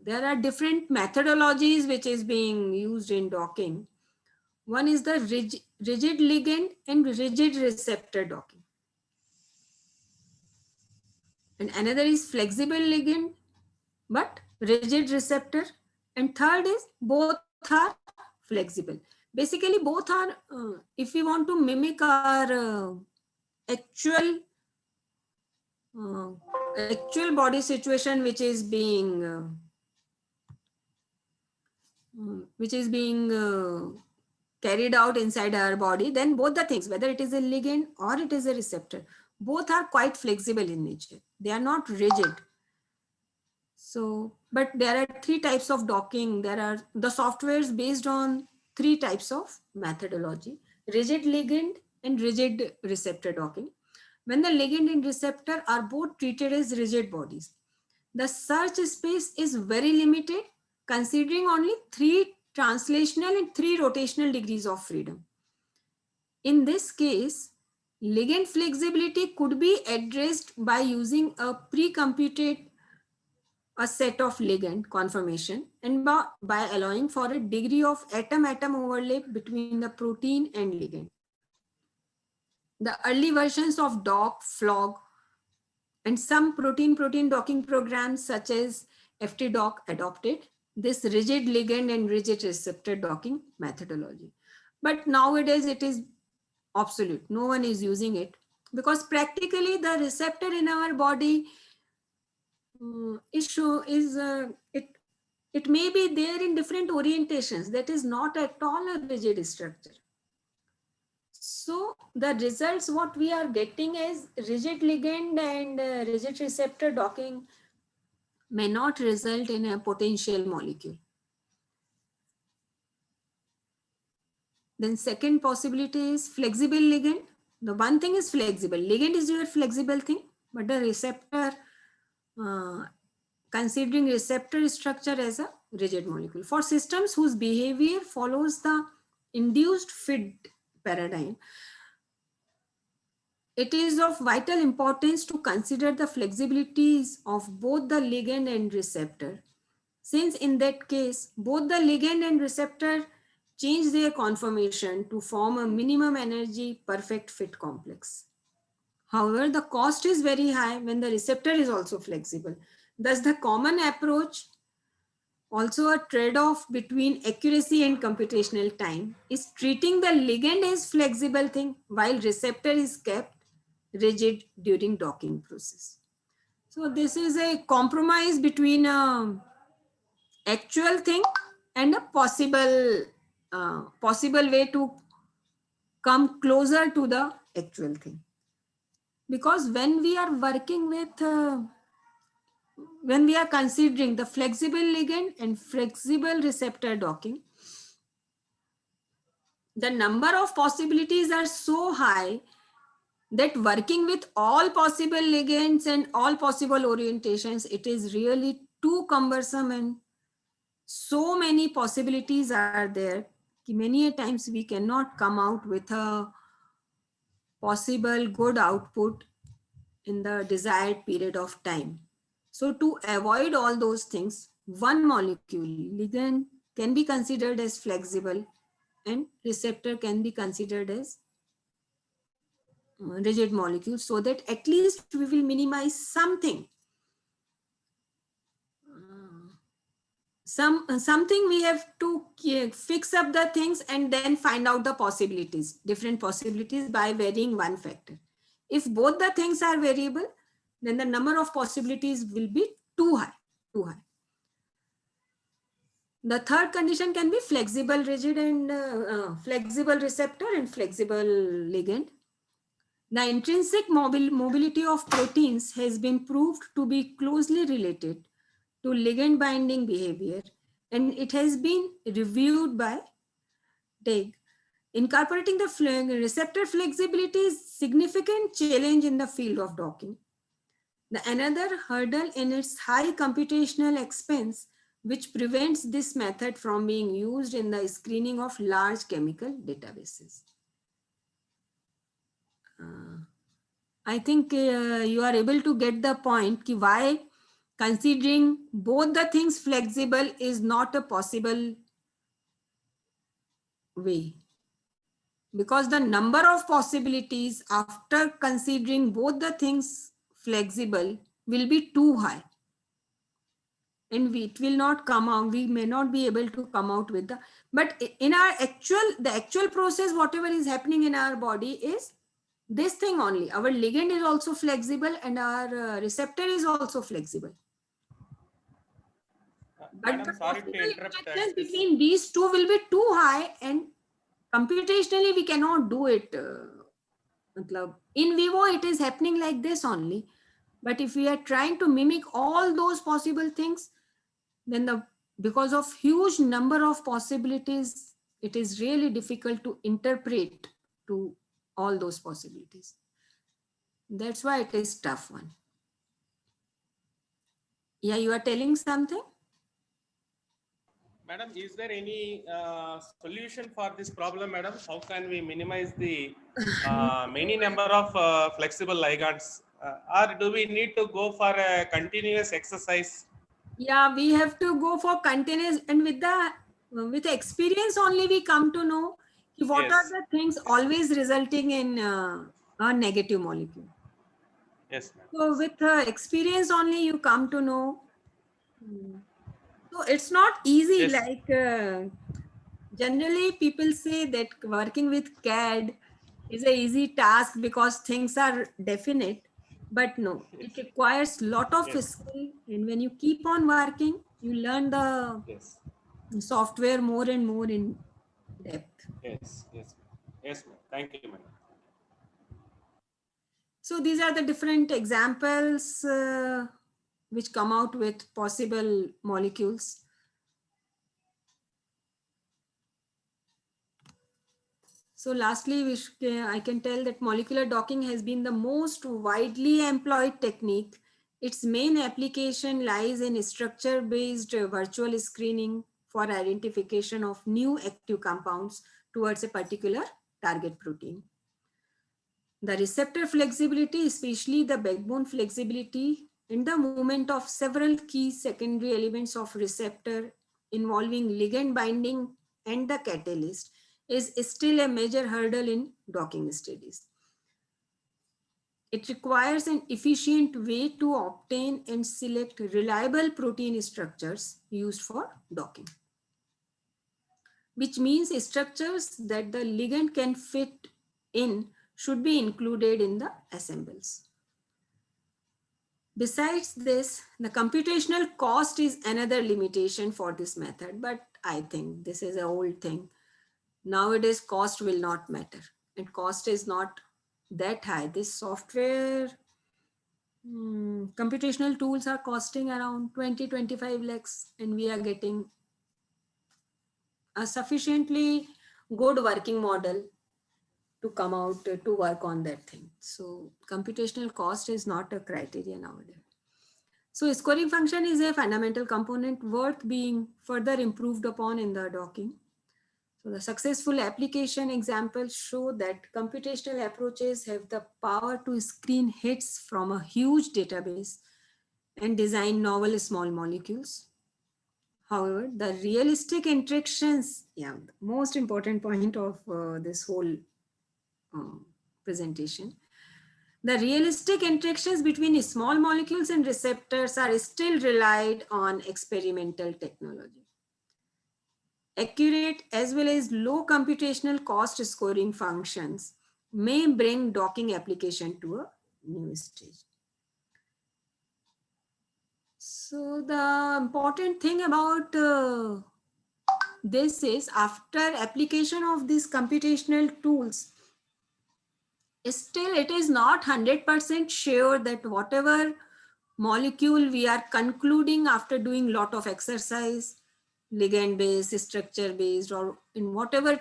There are different methodologies which is being used in docking. One is the rigid ligand and rigid receptor docking. And another is flexible ligand, but rigid receptor. And third is both are flexible. Basically, both are, if we want to mimic our actual body situation, which is being carried out inside our body, then both the things, whether it is a ligand or it is a receptor, both are quite flexible in nature. They are not rigid. So, but there are three types of docking. There are the softwares based on three types of methodology: rigid ligand and rigid receptor docking. When the ligand and receptor are both treated as rigid bodies, the search space is very limited, considering only 3 translational and 3 rotational degrees of freedom. In this case, ligand flexibility could be addressed by using a pre-computed a set of ligand conformation and by allowing for a degree of atom-atom overlap between the protein and ligand. The early versions of DOCK, FLOG, and some protein-protein docking programs such as FTDock adopted this rigid ligand and rigid receptor docking methodology. But nowadays it is obsolete. No one is using it because practically the receptor in our body it may be there in different orientations. That is not at all a rigid structure. So the results what we are getting is rigid ligand and rigid receptor docking may not result in a potential molecule. Then second possibility is flexible ligand. The one thing is flexible. Ligand is your flexible thing, but the receptor, considering receptor structure as a rigid molecule. For systems whose behavior follows the induced fit paradigm, it is of vital importance to consider the flexibilities of both the ligand and receptor, since in that case, both the ligand and receptor change their conformation to form a minimum energy perfect fit complex. However, the cost is very high when the receptor is also flexible. Thus, the common approach, also a trade-off between accuracy and computational time, is treating the ligand as flexible thing while receptor is kept rigid during docking process. So this is a compromise between a actual thing and a possible way to come closer to the actual thing. Because when we are working with when we are considering the flexible ligand and flexible receptor docking, the number of possibilities are so high that working with all possible ligands and all possible orientations, it is really too cumbersome and so many possibilities are there. Many a times we cannot come out with a possible good output in the desired period of time. So to avoid all those things, one molecule, ligand, can be considered as flexible and receptor can be considered as rigid molecule, so that at least we will minimize something. Something we have to fix up the things and then find out the possibilities, different possibilities by varying one factor. If both the things are variable, then the number of possibilities will be too high. The third condition can be flexible rigid and flexible receptor and flexible ligand. The intrinsic mobility of proteins has been proved to be closely related to ligand binding behavior, and it has been reviewed by Degg. Incorporating the receptor flexibility is significant challenge in the field of docking. Another hurdle in its high computational expense, which prevents this method from being used in the screening of large chemical databases. I think you are able to get the point why considering both the things flexible is not a possible way. Because the number of possibilities after considering both the things flexible will be too high. And it will not come out, we may not be able to come out with the, but in our the actual process, whatever is happening in our body is this thing only. Our ligand is also flexible and our receptor is also flexible. But Madam, the sorry to possible interrupt at interactions this. between these two will be too high and computationally we cannot do it. matlab, in vivo it is happening like this only, but if we are trying to mimic all those possible things, then because of huge number of possibilities, it is really difficult to interpret to all those possibilities. That's why it is tough one. Yeah, you are telling something? Madam, is there any solution for this problem, madam? How can we minimize the many number of flexible ligands? Or do we need to go for a continuous exercise? Yeah, we have to go for continuous, and with the experience only we come to know what are Yes. the things always resulting in a negative molecule. Yes, ma'am. So with experience only you come to know. Hmm. So it's not easy. Yes. Like generally people say that working with CAD is a easy task because things are definite. But no, Yes. it requires lot of Yes. skill, and when you keep on working, you learn the Yes. software more and more in depth. Yes. Yes. Yes, ma'am. Thank you, madam. So these are the different examples which come out with possible molecules. So lastly, I can tell that molecular docking has been the most widely employed technique. Its main application lies in structure-based virtual screening for identification of new active compounds towards a particular target protein. The receptor flexibility, especially the backbone flexibility, and the movement of several key secondary elements of receptor involving ligand binding and the catalyst is still a major hurdle in docking studies. It requires an efficient way to obtain and select reliable protein structures used for docking, which means structures that the ligand can fit in should be included in the assembles. Besides this, the computational cost is another limitation for this method, but I think this is an old thing. Nowadays, cost will not matter, and cost is not that high. This software, computational tools are costing around 20-25 lakhs, and we are getting a sufficiently good working model to come out to work on that thing. So computational cost is not a criteria nowadays. So scoring function is a fundamental component worth being further improved upon in the docking. So the successful application examples show that computational approaches have the power to screen hits from a huge database and design novel small molecules. However, the realistic interactions, yeah, the most important point of this whole um, presentation. The realistic interactions between small molecules and receptors are still relied on experimental technology. Accurate as well as low computational cost scoring functions may bring docking application to a new stage. So the important thing about this is after application of these computational tools, still it is not 100% sure that whatever molecule we are concluding after doing lot of exercise, ligand based, structure based, or in whatever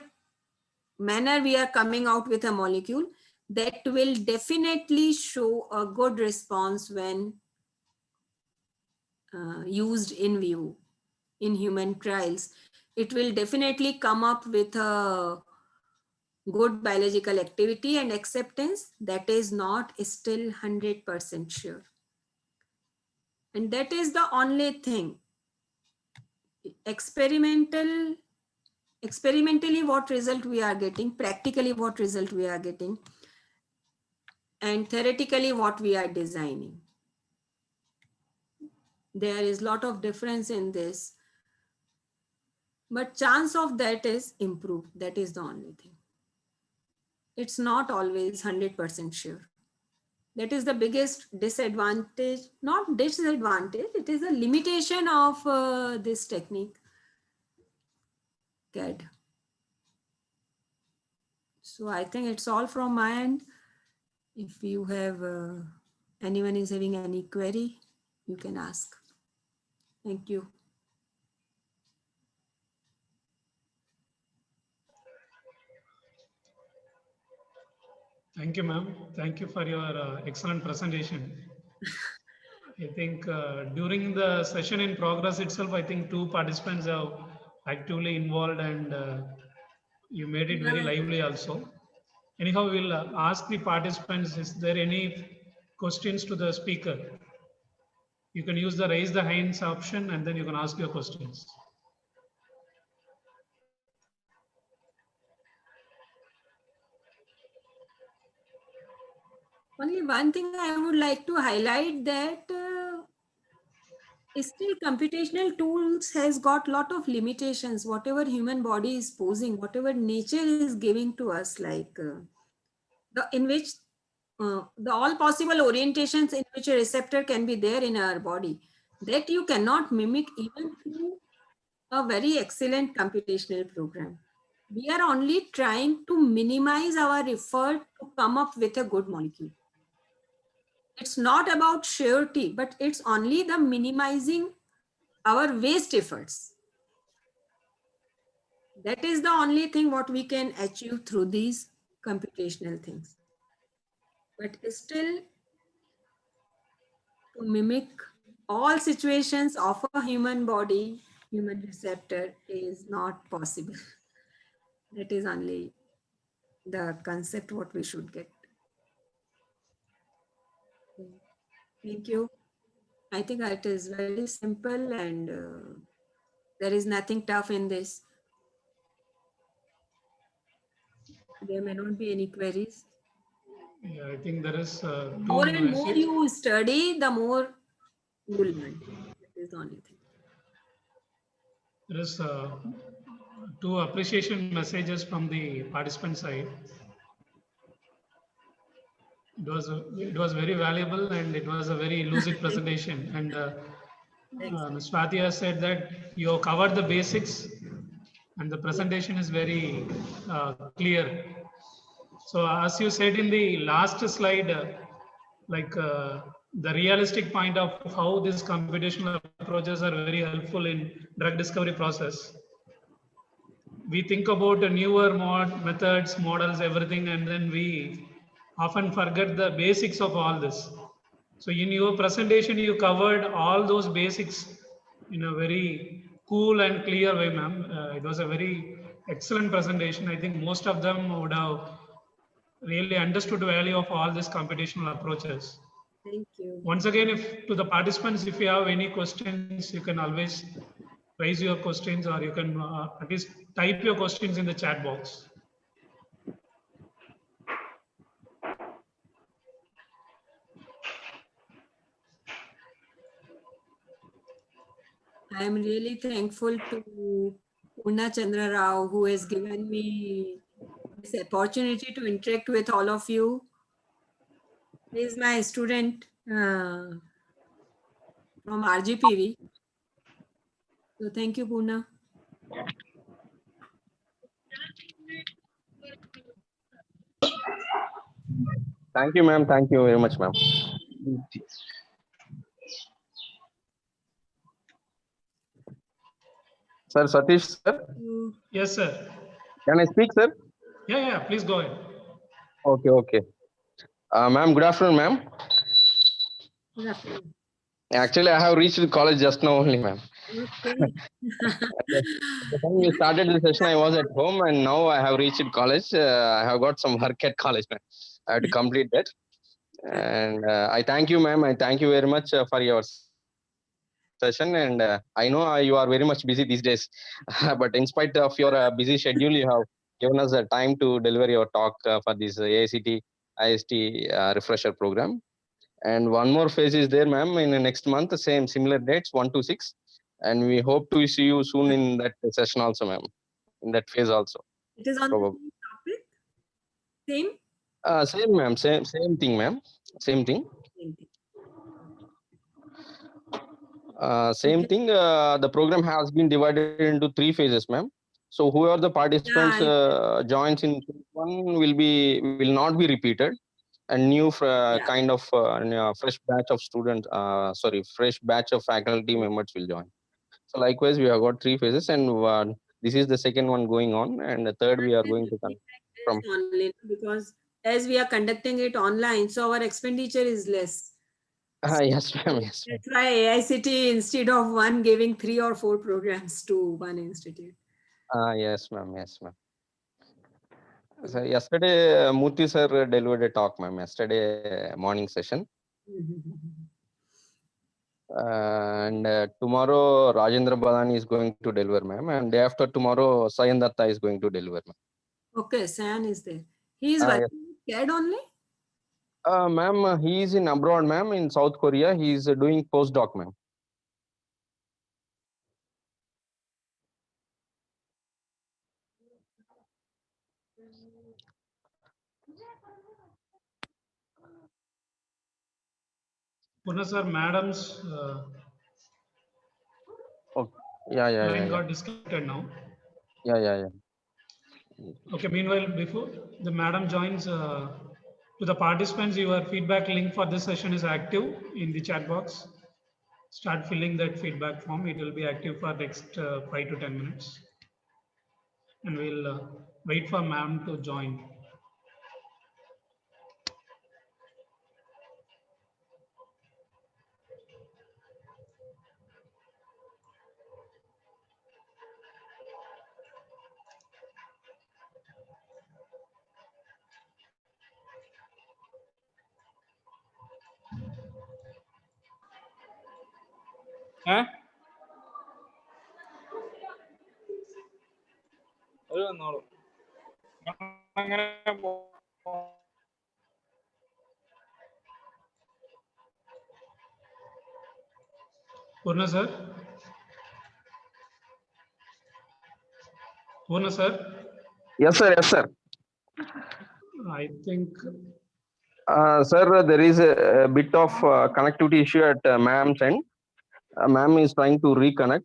manner we are coming out with a molecule, that will definitely show a good response when used in vivo in human trials. It will definitely come up with a good biological activity and acceptance that is not still 100% sure. And that is the only thing. Experimentally what result we are getting, practically what result we are getting, and theoretically what we are designing. There is a lot of difference in this, but chance of that is improved. That is the only thing. It's not always 100% sure. That is the biggest disadvantage, not disadvantage, it is a limitation of this technique, CAD. So I think it's all from my end. If you have, anyone is having any query, you can ask. Thank you. Thank you, ma'am. Thank you for your excellent presentation. I think during the session in progress itself, I think 2 participants have actively involved and you made it very Yeah. lively also. Anyhow, we'll ask the participants, is there any questions to the speaker? You can use the raise the hands option and then you can ask your questions. Only one thing I would like to highlight that still computational tools has got lot of limitations. Whatever human body is posing, whatever nature is giving to us, like the in which the all possible orientations in which a receptor can be there in our body, that you cannot mimic even through a very excellent computational program. We are only trying to minimize our effort to come up with a good molecule. It's not about surety, but it's only the minimizing our waste efforts. That is the only thing what we can achieve through these computational things. But still, to mimic all situations of a human body, human receptor is not possible. That is only the concept what we should get. Thank you. I think it is very simple and there is nothing tough in this. There may not be any queries. Yeah, I think there is More and more you study, the more you will learn. That is the only thing. There is 2 appreciation messages from the participant side. It was very valuable and it was a very lucid presentation. And Ms. Swati has said that you covered the basics and the presentation is very clear. So as you said in the last slide, the realistic point of how these computational approaches are very helpful in drug discovery process. We think about the newer methods, models, everything, and then we often forget the basics of all this. So in your presentation, you covered all those basics in a very cool and clear way, ma'am. It was a very excellent presentation. I think most of them would have really understood the value of all these computational approaches. Thank you. Once again, if to the participants, if you have any questions, you can always raise your questions or you can at least type your questions in the chat box. I am really thankful to Purna Chandra Rao, who has given me this opportunity to interact with all of you. He is my student from RGPV. So thank you, Purna. Thank you, ma'am. Thank you very much, ma'am. Sir, Satish, sir. Yes, sir. Can I speak, sir? Yeah, please go ahead. Okay. Ma'am, good afternoon, ma'am. Good afternoon. Actually, I have reached the college just now only, ma'am. Okay. At the time we started the session, I was at home, and now I have reached college. I have got some work at college, ma'am. I have to complete that. And I thank you, ma'am. I thank you very much for your session. And I know you are very much busy these days, but in spite of your busy schedule, you have given us the time to deliver your talk for this AICT IST refresher program. And one more phase is there, ma'am, in the next month, similar dates, 1 to 6. And we hope to see you soon in that session also, ma'am, in that phase also. It is on Probably. the same topic? Same? Same, ma'am, same thing, ma'am. Same thing. Same thing. Same thing. The program has been divided into 3 phases, ma'am. So whoever the participants joins in one will not be repeated. a new Yeah. kind of fresh batch of students, fresh batch of faculty members will join. So likewise, we have got 3 phases, and this is the second one going on, and the third we are going to come from. Only because as we are conducting it online, so our expenditure is less. Yes, ma'am. Yes, ma'am. That's why AICT, instead of one, giving 3 or 4 programs to one institute. Yes, ma'am. Yes, ma'am. So yesterday, Murthy sir delivered a talk, ma'am. Yesterday morning session, and tomorrow Rajendra Badani is going to deliver, ma'am, and day after tomorrow Sayan Datta is going to deliver, ma'am. Okay, Sayan is there. He is Yes. working with CAD only? Ma'am, he is in abroad, ma'am, in South Korea. He is doing postdoc, ma'am. Purna sir, madam's Okay. Yeah. line got disconnected now. Yeah. Okay, meanwhile, before the madam joins, to the participants, your feedback link for this session is active in the chat box. Start filling that feedback form. It will be active for next 5 to 10 minutes. And we'll wait for ma'am to join. Purna sir? Purna sir? Yes, sir. I think Sir, there is a bit of connectivity issue at ma'am's end. Ma'am is trying to reconnect.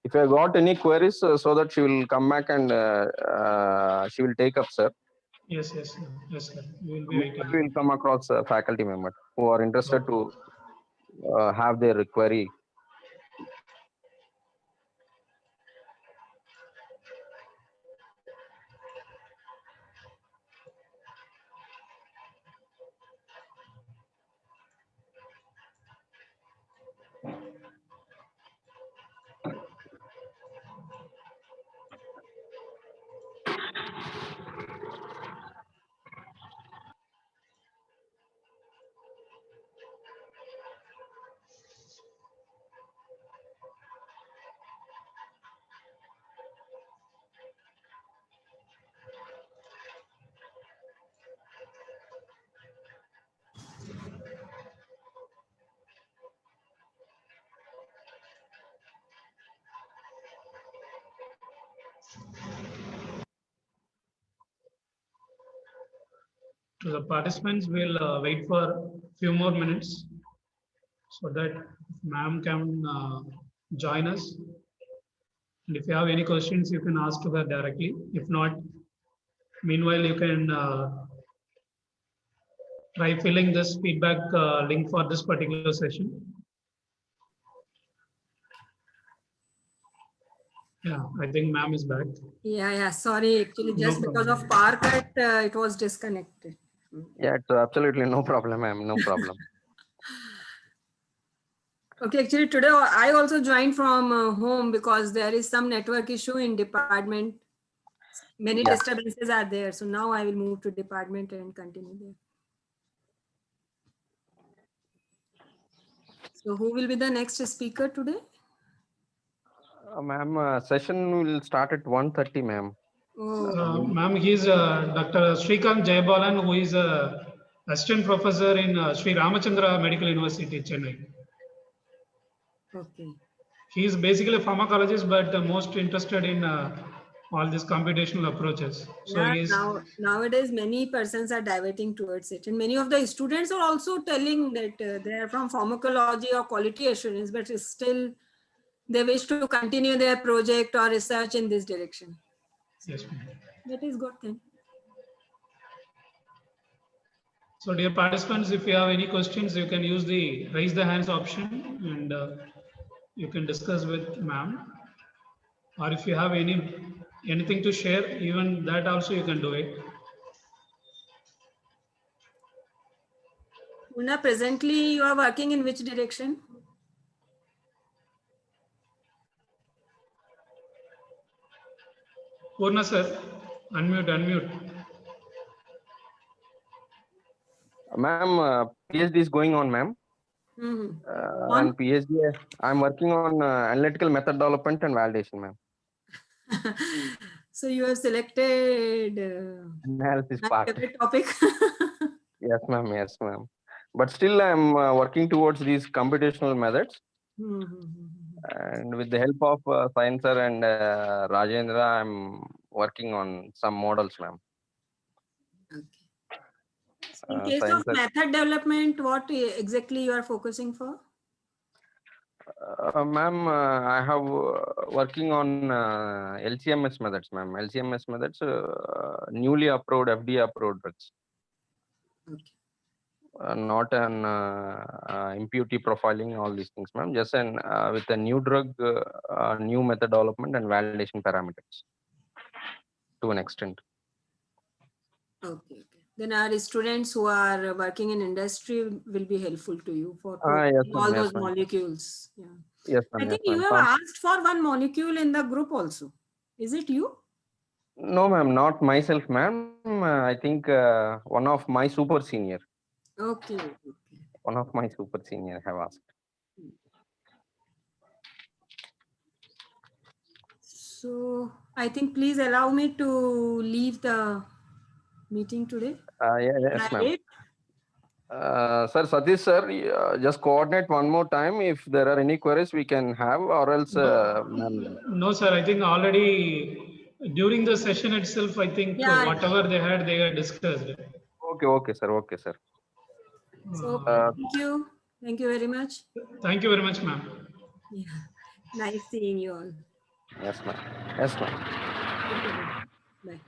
If you have got any queries, so that she will come back and she will take up, sir. yes, sir. We will be We waiting. will come across faculty members who are interested to have their query. To the participants, we'll wait for a few more minutes so that ma'am can join us. And if you have any questions, you can ask to her directly. If not, meanwhile, you can try filling this feedback link for this particular session. Yeah, I think ma'am is back. Yeah. Sorry, actually, No just because problem. of power cut, it was disconnected. Yeah, it's absolutely no problem, ma'am. No problem. Okay, actually, today I also joined from home because there is some network issue in department. Many Yeah. disturbances are there. So now I will move to department and continue there. So who will be the next speaker today? Ma'am, session will start at 1:30, ma'am. Oh, Ma'am, he's Dr. Srikanth Jayabalan, who is a assistant professor in Sri Ramachandra Medical University, Chennai. okay. He is basically a pharmacologist, but most interested in all these computational approaches. So Yeah, he is, nowadays many persons are diverting towards it, and many of the students are also telling that they are from pharmacology or quality assurance, but still they wish to continue their project or research in this direction. yes, ma'am. That is good thing. So dear participants, if you have any questions, you can use the raise the hands option and you can discuss with ma'am. Or if you have anything to share, even that also you can do it. Una, presently you are working in which direction? Purna sir, unmute. Ma'am, PhD is going on, ma'am. Mhm. And PhD, I'm working on analytical method development and validation, ma'am. So you have selected Analysis my part. favorite topic. Yes, ma'am. Yes, ma'am. But still, I'm working towards these computational methods. Mhm. And with the help of Science sir and Rajendra, I'm working on some models, ma'am. Okay. In case Science of sir, method development, what exactly you are focusing for? ma'am, I have working on LCMS methods, ma'am. LCMS methods, newly approved, FDA approved drugs. Okay. Not an impurity profiling, all these things, ma'am. Just an with a new drug, new method development and validation parameters to an extent. Okay. Then our students who are working in industry will be helpful to you for Yes, providing ma'am. all Yes, those ma'am. molecules. Yeah. Yes, I ma'am. Yes, think you ma'am. have asked for one molecule in the group also. Is it you? No, ma'am. Not myself, ma'am. I think one of my super senior. Okay. One of my super senior have asked. So I think please allow me to leave the meeting today. Yes, Try ma'am. it. Sir Satish sir, just coordinate one more time. If there are any queries, we can have, or else, ma'am. No, sir. I think already during the session itself, I think Yeah. whatever they had discussed. Okay, sir. Okay, sir. So Uh, thank you. Thank you very much. Thank you very much, ma'am. Yeah. Nice seeing you all. yes, ma'am. Yes, ma'am. Okay. Then. Bye.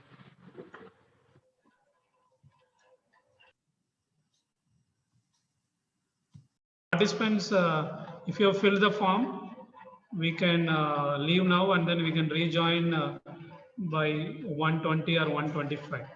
Participants, if you have filled the form, we can leave now and then we can rejoin by 1:20 or 1:25.